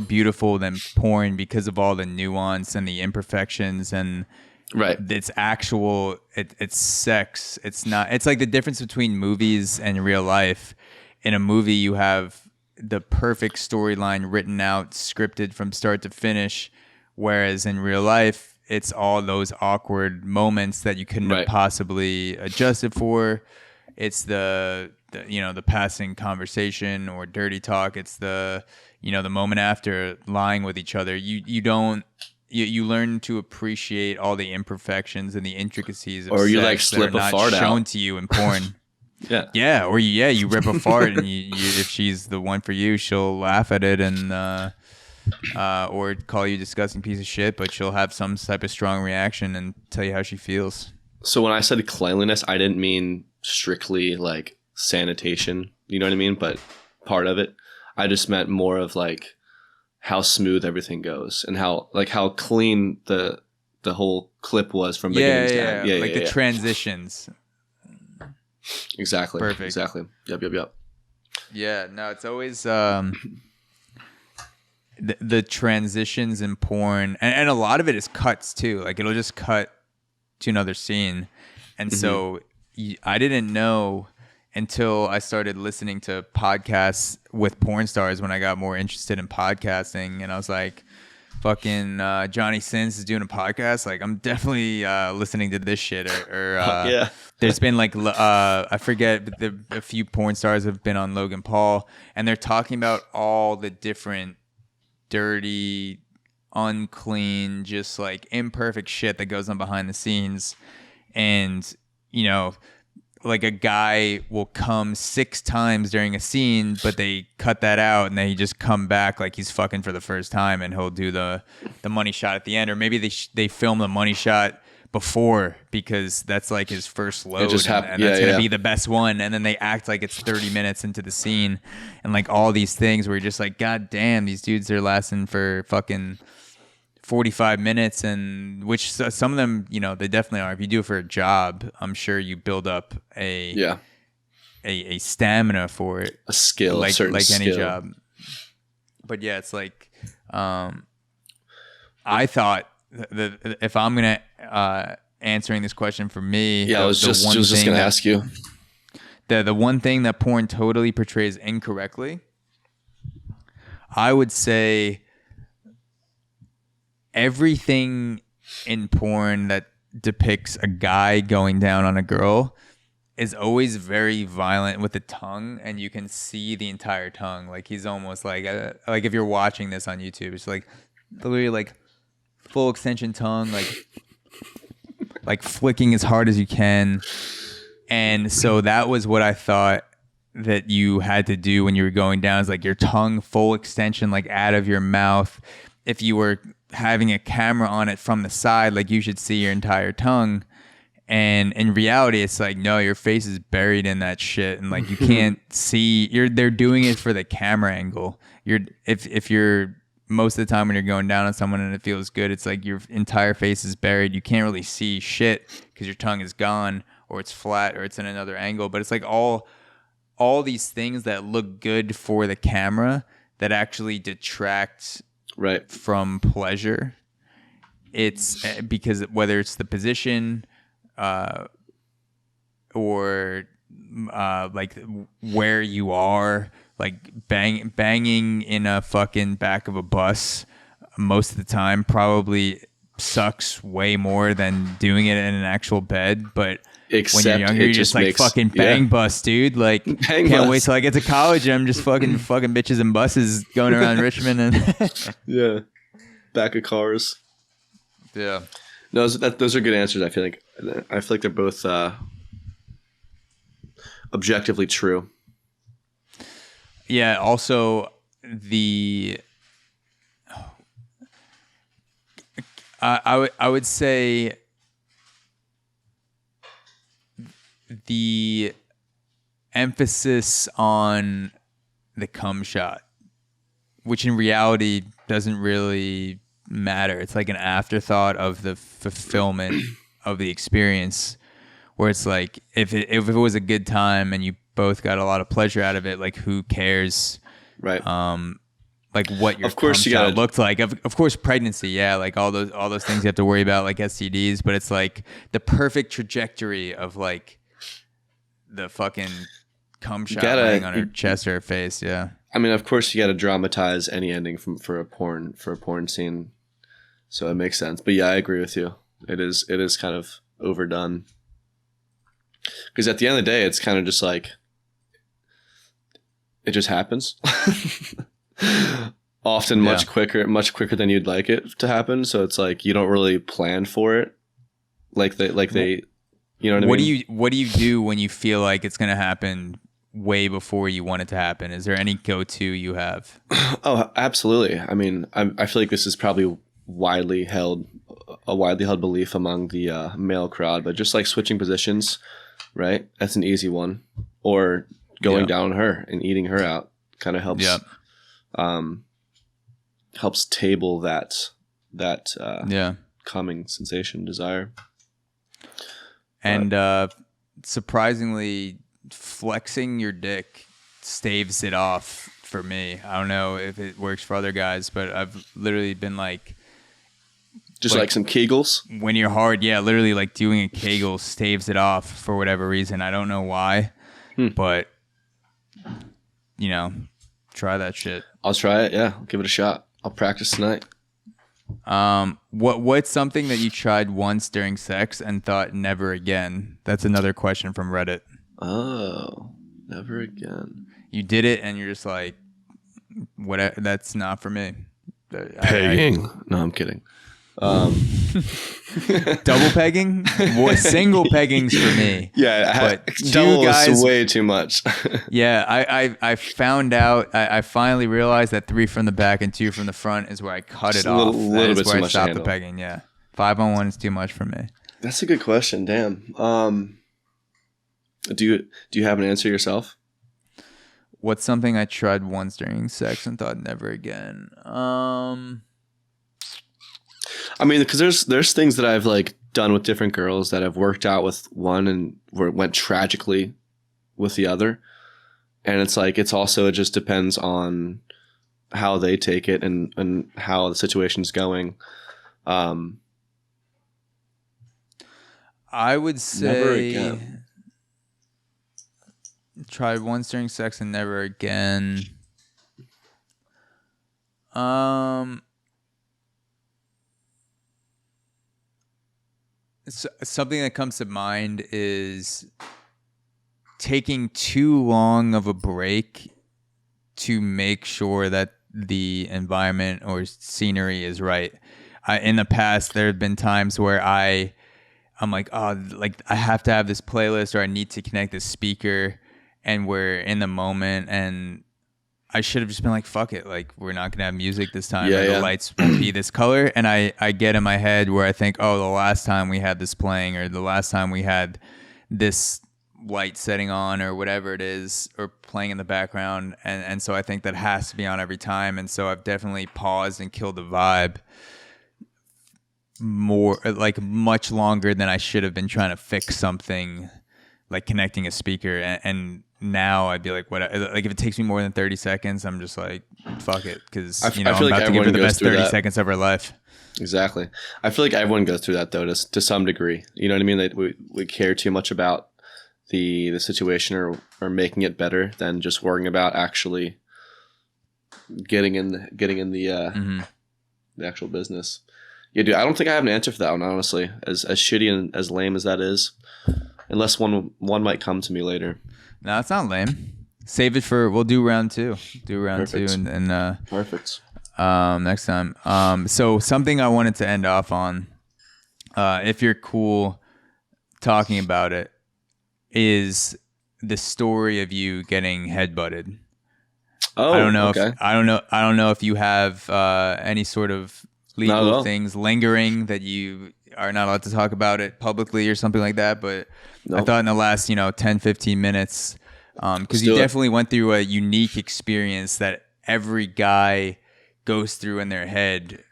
beautiful than porn because of all the nuance and the imperfections and right. It's actual. It's sex. It's not. It's like the difference between movies and real life. In a movie, you have the perfect storyline written out, scripted from start to finish, whereas in real life, it's all those awkward moments that you couldn't have possibly adjusted for. It's the passing conversation or dirty talk. It's the moment after lying with each other. You learn to appreciate all the imperfections and the intricacies of or you sex like slip that are a fart not shown out to you in porn. Yeah. Or you rip a fart and you if she's the one for you, she'll laugh at it and or call you a disgusting piece of shit, but she'll have some type of strong reaction and tell you how she feels. So when I said cleanliness, I didn't mean strictly like sanitation, you know what I mean? But part of it, I just meant more of like how smooth everything goes and how clean the whole clip was from beginning to end. Yeah, the transitions. Exactly. Perfect. Exactly. Yep. Yeah, no, it's always the transitions in porn, and a lot of it is cuts too. Like it'll just cut to another scene, and so I didn't know until I started listening to podcasts with porn stars when I got more interested in podcasting, and I was like, fucking Johnny Sins is doing a podcast. Like I'm definitely listening to this shit. Or there's been like I forget, but a few porn stars have been on Logan Paul, and they're talking about all the different dirty, unclean, just like imperfect shit that goes on behind the scenes, and like a guy will come 6 times during a scene, but they cut that out and then he just come back like he's fucking for the first time, and he'll do the money shot at the end, or maybe they film the money shot before because that's like his first load, and that's gonna be the best one, and then they act like it's 30 minutes into the scene, and like all these things where you're just like, god damn, these dudes are lasting for fucking 45 minutes, and which some of them, they definitely are. If you do it for a job, I'm sure you build up a stamina for it, a skill, like any skill. job. But yeah, it's like I thought that if I'm gonna answering this question for me, I was just gonna ask you the one thing that porn totally portrays incorrectly, I would say. Everything in porn that depicts a guy going down on a girl is always very violent with the tongue, and you can see the entire tongue. Like he's almost like if you're watching this on YouTube, it's like literally like full extension tongue, like flicking as hard as you can. And so that was what I thought that you had to do when you were going down, is like your tongue full extension, like out of your mouth. If you were having a camera on it from the side, like you should see your entire tongue, and in reality it's like, no, your face is buried in that shit, and like you can't see. They're doing it for the camera angle. If you're most of the time when you're going down on someone and it feels good, it's like your entire face is buried. You can't really see shit because your tongue is gone, or it's flat, or it's in another angle. But it's like all these things that look good for the camera that actually detract from pleasure. It's because whether it's the position or like where you are, like banging in a fucking back of a bus most of the time probably sucks way more than doing it in an actual bed. But when you're younger, you're just like, fucking bang bus, dude. Like, can't wait till I get to college and I'm just fucking bitches and buses going around Richmond and back of cars. Yeah. No, those are good answers. I feel like they're both objectively true. Yeah. Also, I would say the emphasis on the cum shot, which in reality doesn't really matter. It's like an afterthought of the fulfillment of the experience, where it's like if it was a good time and you both got a lot of pleasure out of it, like who cares? Right. Like what your of course cum shot looked like. Of course, pregnancy, yeah, like all those things you have to worry about, like STDs. But it's like the perfect trajectory of like the fucking cum shot laying on her chest or her face. Yeah. I mean, of course, you got to dramatize any ending for a porn scene, so it makes sense. But yeah, I agree with you. It is kind of overdone, because at the end of the day, it's kind of just like it just happens. Often much quicker than you'd like it to happen. So it's like you don't really plan for it, like they, you know what I mean? What do you do when you feel like it's gonna happen way before you want it to happen? Is there any go-to you have? Oh, absolutely. I mean, I feel like this is probably a widely held belief among the male crowd, but just like switching positions, right? That's an easy one. Or going down on her and eating her out kind of helps. Yep. Helps table that coming sensation, desire. And surprisingly, flexing your dick staves it off for me. I don't know if it works for other guys, but I've literally been like, just like some Kegels. When you're hard, yeah, literally like doing a Kegel staves it off for whatever reason. I don't know why, but you know, try that shit. I'll try it. Yeah, I'll give it a shot. I'll practice tonight. What's something that you tried once during sex and thought never again? That's another question from Reddit. Oh, never again. You did it and you're just like, what? That's not for me. Pegging? No, I'm kidding. Double pegging? Single pegging's for me. Yeah, double is way too much. Yeah, I found out. I finally realized that 3 from the back and 2 from the front is where I cut it off. Little bit where too I much stopped to the handle. pegging. Yeah, 5-on-1 is too much for me. That's a good question. Damn. Do you have an answer yourself? What's something I tried once during sex and thought never again? I mean, because there's things that I've like done with different girls that have worked out with one and where it went tragically with the other, and it's like it just depends on how they take it and how the situation's going. I would say never again. Tried once during sex and never again. Something that comes to mind is taking too long of a break to make sure that the environment or scenery is right. In the past, there have been times where I'm like, oh, like I have to have this playlist or I need to connect this speaker, and we're in the moment, and I should have just been like, fuck it. Like, we're not going to have music this time. Yeah, The lights won't be this color. And I get in my head where I think, oh, the last time we had this playing, or the last time we had this light setting on, or whatever it is, or playing in the background. And so I think that has to be on every time. And so I've definitely paused and killed the vibe more, like much longer than I should have been trying to fix something, like connecting a speaker. And now I'd be like, what? Like if it takes me more than 30 seconds, I'm just like, fuck it, because I feel I'm like about to give her the best 30 that. seconds of her life. Exactly. I feel like everyone goes through that though, to some degree. You know what I mean? That we care too much about the situation or making it better than just worrying about actually getting in the actual business. Yeah, dude. I don't think I have an answer for that one, honestly. As shitty and as lame as that is, unless one might come to me later. No, it's not lame. Save it for, we'll do round 2. Do round Perfect. 2 and Perfect. next time. So something I wanted to end off on, if you're cool talking about it, is the story of you getting headbutted. Oh, I don't know. Okay. I don't know if you have any sort of legal things lingering that you are not allowed to talk about it publicly or something like that. But Nope. I thought in the last, 10, 15 minutes, because you do it. definitely went through a unique experience that every guy goes through in their head.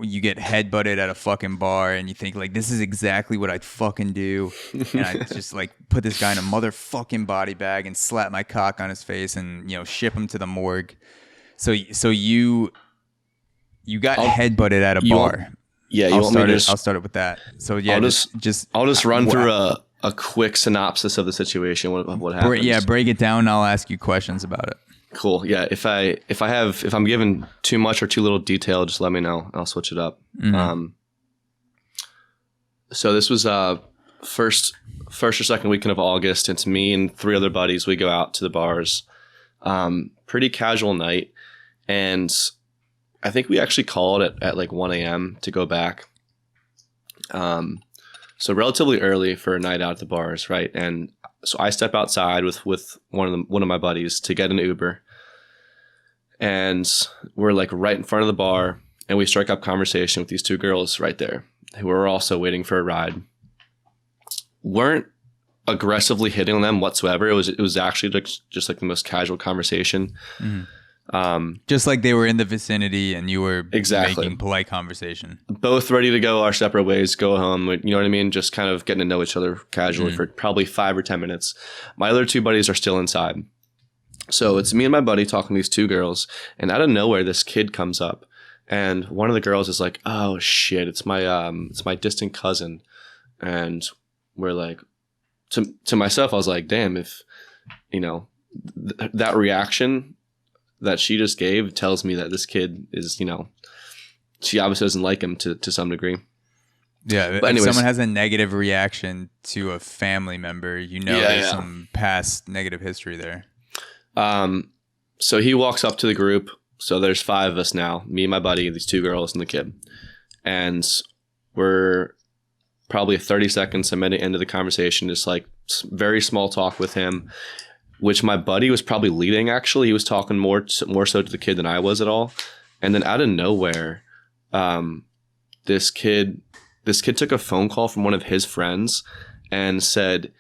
You get headbutted at a fucking bar and you think like, this is exactly what I'd fucking do. And I just like put this guy in a motherfucking body bag and slap my cock on his face and, ship him to the morgue. So you got headbutted at a bar. I'll start it with that. So yeah, I'll just run through a quick synopsis of the situation. What happens? Break it down. And I'll ask you questions about it. Cool. Yeah. If I'm given too much or too little detail, just let me know. I'll switch it up. Mm-hmm. So this was first or second weekend of August. It's me and 3 other buddies. We go out to the bars. Pretty casual night, and I think we actually called at like 1 a.m. to go back. So relatively early for a night out at the bars, right? And so I step outside with one of my buddies to get an Uber, and we're like right in front of the bar, and we strike up conversation with these 2 girls right there who were also waiting for a ride. Weren't aggressively hitting on them whatsoever. It was actually just like the most casual conversation. Mm-hmm. Just like they were in the vicinity and you were exactly making polite conversation. Both ready to go our separate ways, go home. You know what I mean? Just kind of getting to know each other casually for probably 5 or 10 minutes. My other 2 buddies are still inside. So it's me and my buddy talking to these 2 girls. And out of nowhere, this kid comes up. And one of the girls is like, oh, shit, it's my distant cousin. And we're like, to myself, I was like, damn, if, that reaction that she just gave tells me that this kid is, she obviously doesn't like him to some degree. Yeah, but anyways, if someone has a negative reaction to a family member, there's some past negative history there. So he walks up to the group. So there's 5 of us now, me, my buddy, these 2 girls, and the kid. And we're probably 30 seconds, a minute into the conversation, just like very small talk with him, which my buddy was probably leading, actually. He was talking more so to the kid than I was at all. And then out of nowhere, this kid took a phone call from one of his friends and said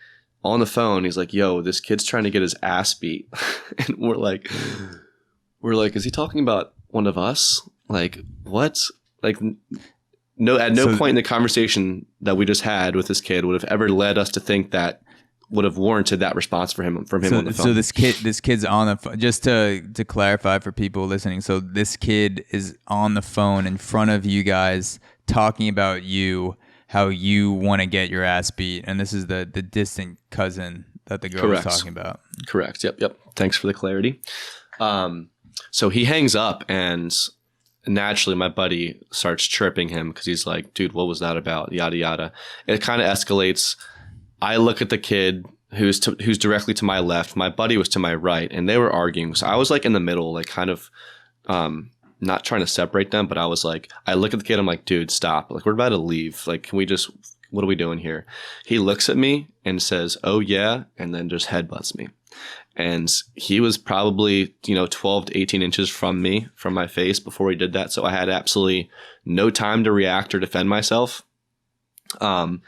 on the phone, he's like, yo, this kid's trying to get his ass beat. And we're like, is he talking about one of us? Like, what? Like, no, at no point in the conversation that we just had with this kid would have ever led us to think that would have warranted that response from him on the phone. So this kid's on the phone. Just to clarify for people listening, so this kid is on the phone in front of you guys talking about you, how you want to get your ass beat, and this is the distant cousin that the girl was talking about. Correct. Yep. Thanks for the clarity. So he hangs up, and naturally my buddy starts chirping him because he's like, dude, what was that about? Yada, yada. It kind of escalates. I look at the kid who's directly to my left. My buddy was to my right, and they were arguing. So I was like in the middle, like kind of not trying to separate them, but I was like, I look at the kid, I'm like, dude, stop. Like, we're about to leave. Like, can we just, what are we doing here? He looks at me and says, oh yeah, and then just headbutts me. And he was probably, 12 to 18 inches from me, from my face before he did that. So I had absolutely no time to react or defend myself. And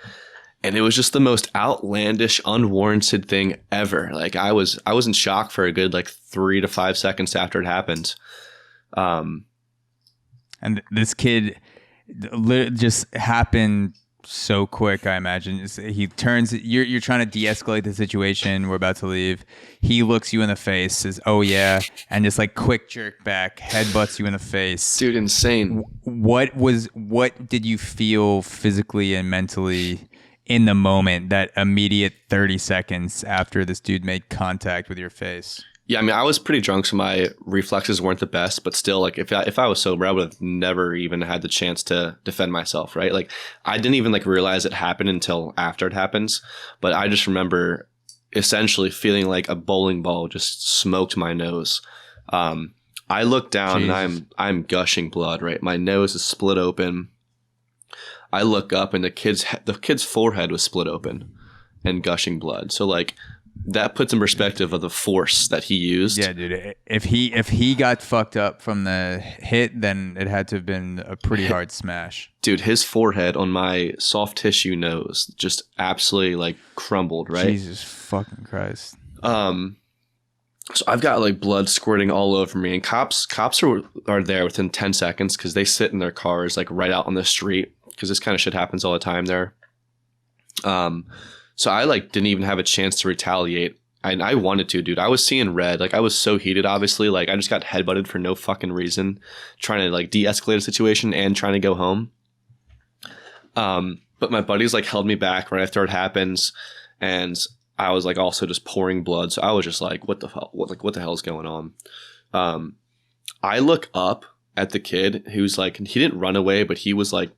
it was just the most outlandish, unwarranted thing ever. Like I was in shock for a good 3 to 5 seconds after it happened. And this kid just happened so quick, I imagine. He turns, you're trying to de-escalate the situation. We're about to leave. He looks you in the face, says, oh yeah, and just quick jerk back, headbutts you in the face. Dude, insane. What did you feel physically and mentally in the moment, that immediate 30 seconds after this dude made contact with your face? Yeah, I mean, I was pretty drunk, so my reflexes weren't the best, but still, if I was sober, I would have never even had the chance to defend myself, right? I didn't even realize it happened until after it happens, but I just remember essentially feeling like a bowling ball just smoked my nose. I look down and I'm gushing blood, right? My nose is split open. I look up and the kid's forehead was split open and gushing blood. So that puts in perspective of the force that he used. Yeah, dude. If he got fucked up from the hit, then it had to have been a pretty hard smash. Dude, his forehead on my soft tissue nose just absolutely like crumbled, right? Jesus fucking Christ. So I've got like blood squirting all over me, and cops are there within 10 seconds because they sit in their cars like right out on the street because this kind of shit happens all the time there. So I like didn't even have a chance to retaliate. I wanted to, dude. I was seeing red. Like I was so heated, obviously. Like I just got headbutted for no fucking reason, trying to like de-escalate a situation and trying to go home. But my buddies like held me back right after it happens, and I was like also just pouring blood. So I was just like, what the hell? What the hell is going on? I look up at the kid who's like, he didn't run away, but he was like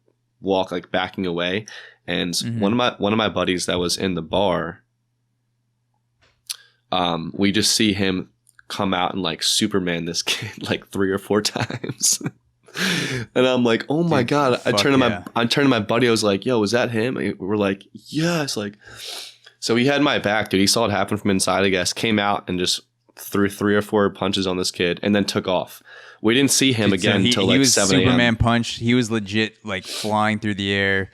backing away. And one of my buddies that was in the bar, we just see him come out and like Superman this kid like 3 or 4 times. And I'm like, oh my God. I turned to my buddy. I was like, yo, was that him? And we're like, yes. Like, so he had my back, dude. He saw it happen from inside, I guess, came out and just threw 3 or 4 punches on this kid and then took off. We didn't see him again until like 7 a.m. Superman punched. He was legit like flying through the air,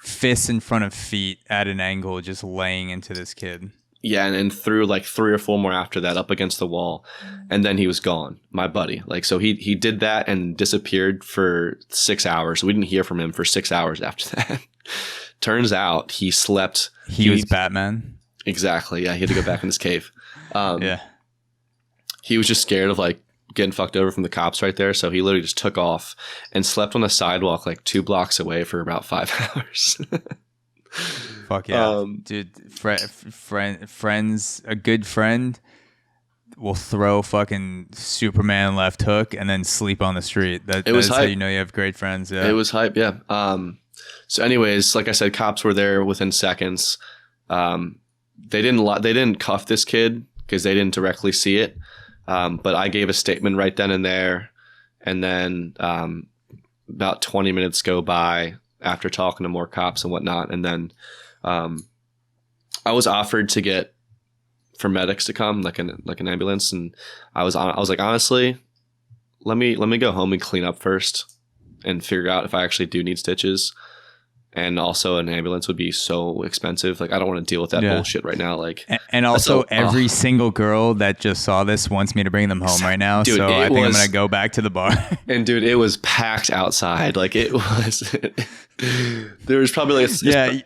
fists in front of feet at an angle, just laying into this kid. Yeah, and then threw like 3 or 4 more after that up against the wall. And then he was gone, my buddy. Like, so he did that and disappeared for 6 hours. We didn't hear from him for 6 hours after that. Turns out he slept. He was Batman. Exactly. Yeah, he had to go back in his cave. Yeah. He was just scared of like getting fucked over from the cops right there. So he literally just took off and slept on the sidewalk like 2 blocks away for about 5 hours. Fuck yeah. Dude, friends, a good friend will throw fucking Superman left hook and then sleep on the street. That's how you know you have great friends. Yeah. It was hype. Yeah. So anyways, like I said, cops were there within seconds. They didn't cuff this kid because they didn't directly see it. But I gave a statement right then and there. And then about 20 minutes go by after talking to more cops and whatnot. And then I was offered to get for medics to come, like an ambulance. And I was like, honestly, let me go home and clean up first and figure out if I actually do need stitches. And also an ambulance would be so expensive. Like, I don't want to deal with that bullshit right now. Like, and also every single girl that just saw this wants me to bring them home right now. Dude, so I think I'm going to go back to the bar. And dude, it was packed outside. Like it was, there was probably like,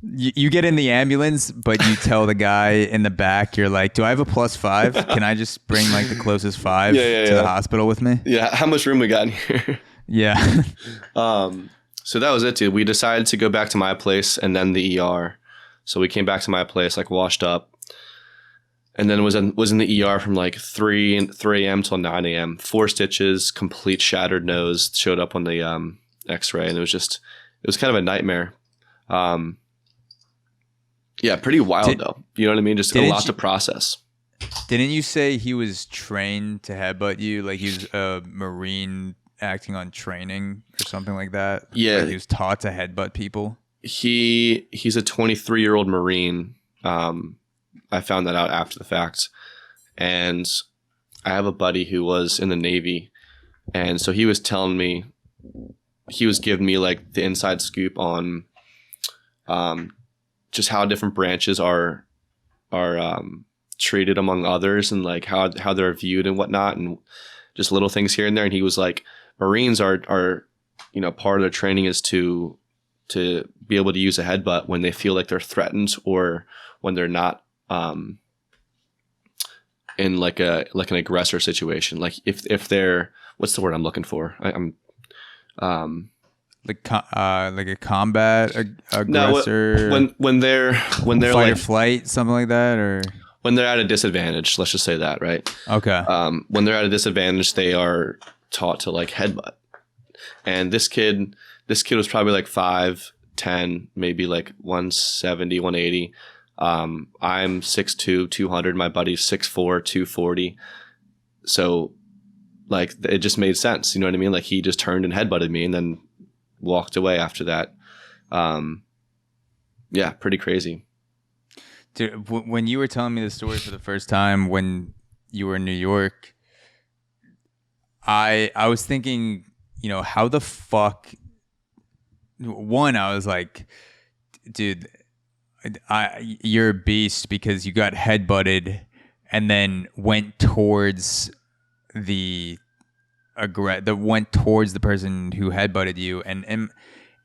you get in the ambulance, but you tell the guy in the back, you're like, do I have a +5? Can I just bring like the closest 5 to the hospital with me? Yeah. How much room we got in here? Yeah. So that was it, dude. We decided to go back to my place and then the ER. So we came back to my place, like washed up, and then was in the ER from like 3 a.m. till 9 a.m. 4 stitches, complete shattered nose showed up on the X-ray, and it was kind of a nightmare. Yeah, pretty wild though. You know what I mean? Just a lot to process. Didn't you say he was trained to headbutt you? Like he was a Marine acting on training or something like that? Yeah. Like he was taught to headbutt people? He's a 23-year-old Marine. I found that out after the fact. And I have a buddy who was in the Navy. And so he was telling me, he was giving me like the inside scoop on just how different branches are treated among others and like how they're viewed and whatnot, and just little things here and there. And he was like, Marines are you know, part of their training is to be able to use a headbutt when they feel like they're threatened or when they're not in like an aggressor situation. Like if they're, what's the word I'm looking for? Like a combat aggressor. No, when they're fight like or flight, something like that, or when they're at a disadvantage. Let's just say that, right? Okay. When they're at a disadvantage, they are taught to like headbutt. And this kid was probably like 5'10", maybe like 170, 180. I'm 6'2", 200. My buddy's 6'4", 240. So like it just made sense. You know what I mean? Like he just turned and headbutted me and then walked away after that. Yeah, pretty crazy. Dude, when you were telling me the story for the first time when you were in New York, I was thinking, how the fuck. One, I was like, dude, you're a beast because you got headbutted and then went towards the person who headbutted you. And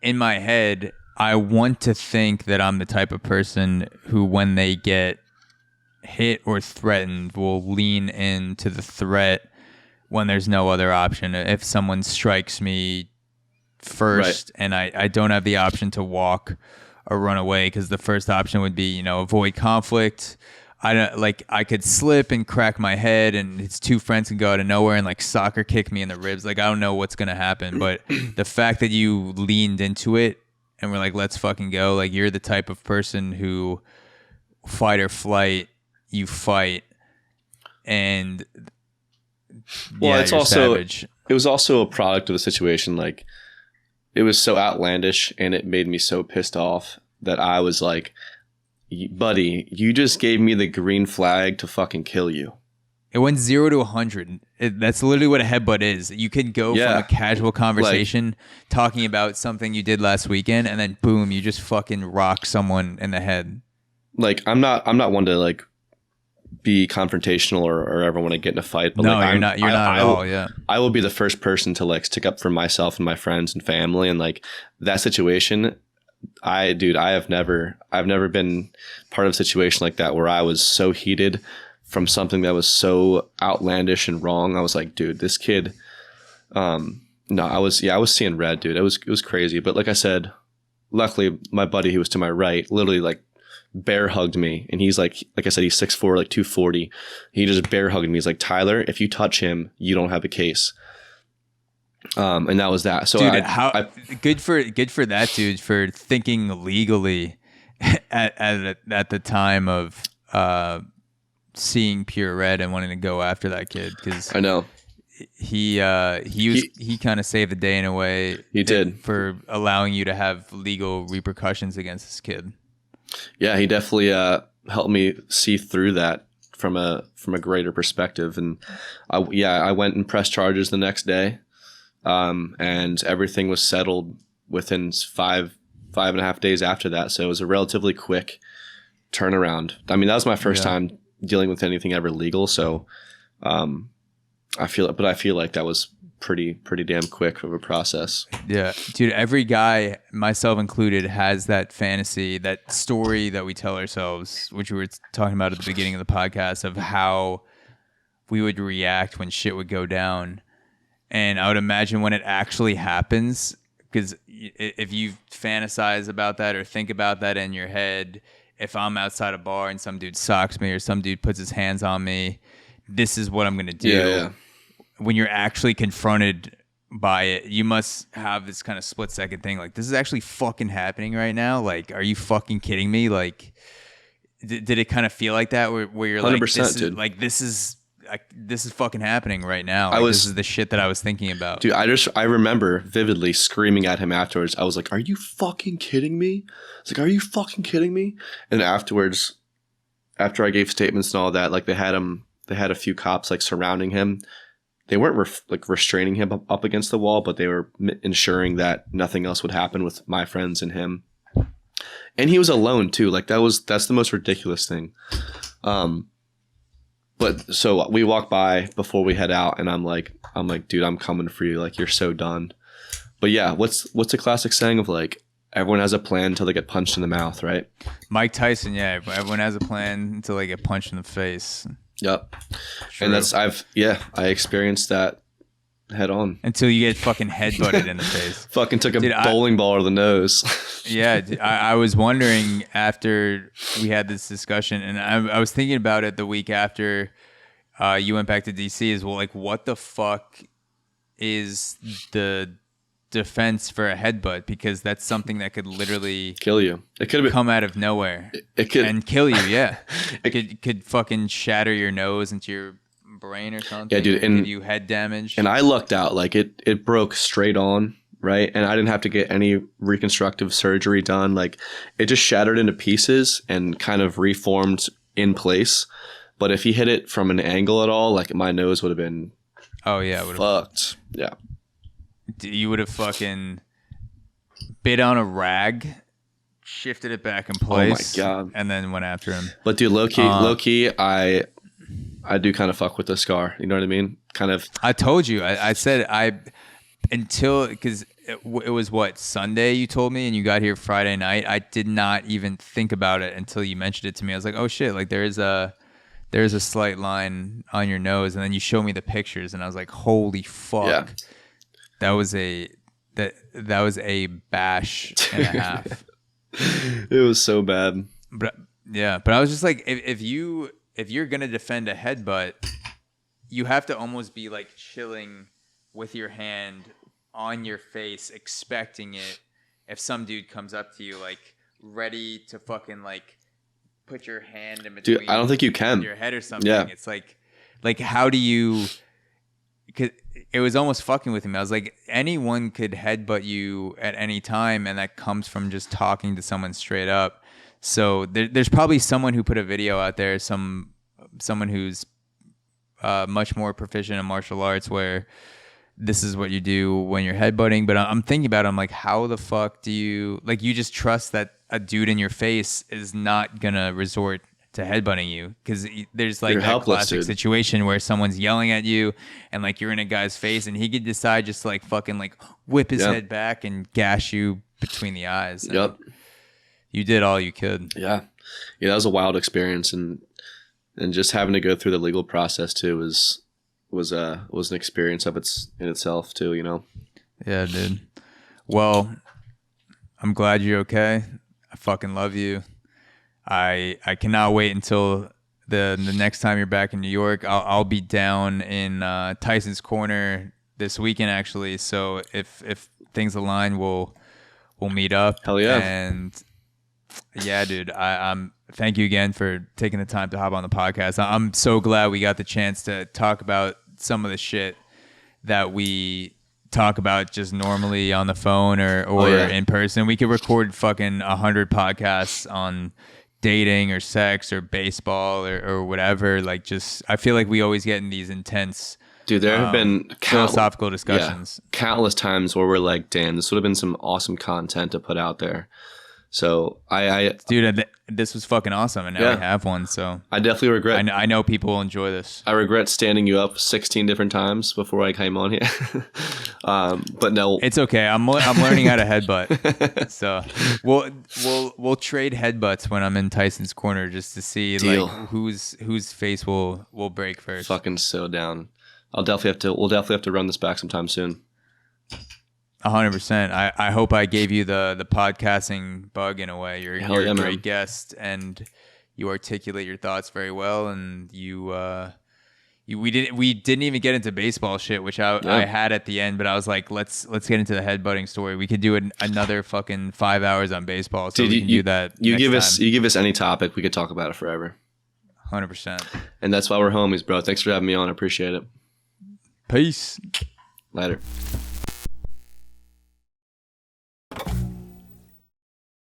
in my head, I want to think that I'm the type of person who, when they get hit or threatened, will lean into the threat when there's no other option. If someone strikes me first, right, and I don't have the option to walk or run away, because the first option would be, avoid conflict. I could slip and crack my head, and his two friends can go out of nowhere and soccer kick me in the ribs. I don't know what's gonna happen, but the fact that you leaned into it and we're like, let's fucking go. You're the type of person who, fight or flight, you fight. And well, yeah, it's also savage. It was also a product of the situation. It was so outlandish, and it made me so pissed off that I was like, buddy, you just gave me the green flag to fucking kill you. It went 0 to 100. That's literally what a headbutt is. You can go from a casual conversation talking about something you did last weekend, and then boom, you just fucking rock someone in the head. I'm not one to be confrontational or ever want to get in a fight. But no, you're not at all. Yeah, I will be the first person to stick up for myself and my friends and family, and that situation. I've never been part of a situation like that where I was so heated from something that was so outlandish and wrong. I was like, dude, this kid. I was seeing red, dude. It was crazy. But like I said, luckily my buddy who was to my right literally bear hugged me, and he's like I said, he's 6'4", 240. He just bear hugged me. He's like, Tyler, if you touch him, you don't have a case. And that was that. So dude, good for that dude for thinking legally at the time of seeing pure red and wanting to go after that kid, because I know he kind of saved the day in a way. He did, for allowing you to have legal repercussions against this kid. Yeah, he definitely helped me see through that from a greater perspective. And I went and pressed charges the next day, and everything was settled within five and a half days after that. So it was a relatively quick turnaround. I mean, that was my first time dealing with anything ever legal. So I feel like that was pretty damn quick of a process. Yeah, dude, every guy, myself included, has that fantasy, that story that we tell ourselves, which we were talking about at the beginning of the podcast, of how we would react when shit would go down. And I would imagine when it actually happens, because if you fantasize about that or think about that in your head, if I'm outside a bar and some dude socks me or some dude puts his hands on me, this is what I'm going to do. Yeah. When you're actually confronted by it, you must have this kind of split second thing. This is actually fucking happening right now. Are you fucking kidding me? Did it kind of feel like that where you're 100%, this is fucking happening right now. This is the shit that I was thinking about. Dude, I remember vividly screaming at him afterwards. I was like, are you fucking kidding me? I was like, are you fucking kidding me? And afterwards, after I gave statements and all that, they had a few cops surrounding him. They weren't restraining him up against the wall, but they were ensuring that nothing else would happen with my friends and him. And he was alone too. That's the most ridiculous thing. But so we walk by before we head out, and I'm like, dude, I'm coming for you. You're so done. But yeah, what's a classic saying of everyone has a plan until they get punched in the mouth, right? Mike Tyson, yeah. Everyone has a plan until they get punched in the face. Yep. True. And I experienced that head on. Until you get fucking headbutted in the face. Fucking took a bowling ball to the nose. Yeah, I was wondering after we had this discussion, and I was thinking about it the week after you went back to DC as well. What the fuck is the defense for a headbutt? Because that's something that could literally kill you. It could come out of nowhere. It could and kill you. Yeah, it could fucking shatter your nose into your brain or something. Yeah, dude, and give you head damage. And I lucked out. It broke straight on. right? And I didn't have to get any reconstructive surgery done. Like it just shattered into pieces and kind of reformed in place. But if he hit it from an angle at all, like my nose would have been fucked. Yeah. You would have fucking bit on a rag, shifted it back in place. Oh my God. And then went after him. But dude, low key, I do kind of fuck with the scar. You know what I mean? Kind of. I told you. I said because it was what, Sunday you told me, and you got here Friday night. I did not even think about it until you mentioned it to me. I was like, oh shit, like there's a slight line on your nose, and then you showed me the pictures, and I was like, holy fuck. Yeah. That was a bash and a half. It was so bad. But I was just like, if you're gonna defend a headbutt, you have to almost be like chilling with your hand on your face, expecting it. If some dude comes up to you, like ready to fucking like put your hand in between, dude, I don't think you can. Your head or something. Yeah. It's like how do you? Cause it was almost fucking with him. I was like, anyone could headbutt you at any time, and that comes from just talking to someone straight up. So there's probably someone who put a video out there, someone who's much more proficient in martial arts, where this is what you do when you're headbutting. But I'm thinking about it, I'm like, how the fuck do you, like, you just trust that a dude in your face is not gonna resort to headbutting you? Because there's like that classic situation where someone's yelling at you and like you're in a guy's face and he could decide just to like fucking like whip his head back and gash you between the eyes. Yep. You did all you could. Yeah. That was a wild experience, and just having to go through the legal process too was an experience in itself too, you know. Yeah, dude. Well, I'm glad you're okay. I fucking love you. I cannot wait until the next time you're back in New York. I'll be down in Tyson's Corner this weekend actually. So if things align, we'll meet up. Hell yeah. And yeah, dude, I'm thank you again for taking the time to hop on the podcast. I'm so glad we got the chance to talk about some of the shit that we talk about just normally on the phone or in person. We could record fucking 100 podcasts on dating or sex or baseball or whatever. Like, just I feel like we always get in these intense, dude, there have been philosophical discussions. Countless times where we're like, damn, this would have been some awesome content to put out there. So dude, this was fucking awesome, and now we have one. So I definitely regret. I know people will enjoy this. I regret standing you up 16 different times before I came on here. But no, it's okay. I'm learning how to headbutt. So we'll trade headbutts when I'm in Tyson's Corner just to see like whose face will break first. Fucking so down. We'll definitely have to run this back sometime soon. 100%. I hope I gave you the podcasting bug in a way. You're a great guest, and you articulate your thoughts very well. And we didn't even get into baseball shit, which I had at the end. But I was like, let's get into the headbutting story. We could do another fucking 5 hours on baseball. So we can do that. You give us any topic, we could talk about it forever. 100%. And that's why we're homies, bro. Thanks for having me on. I appreciate it. Peace. Later.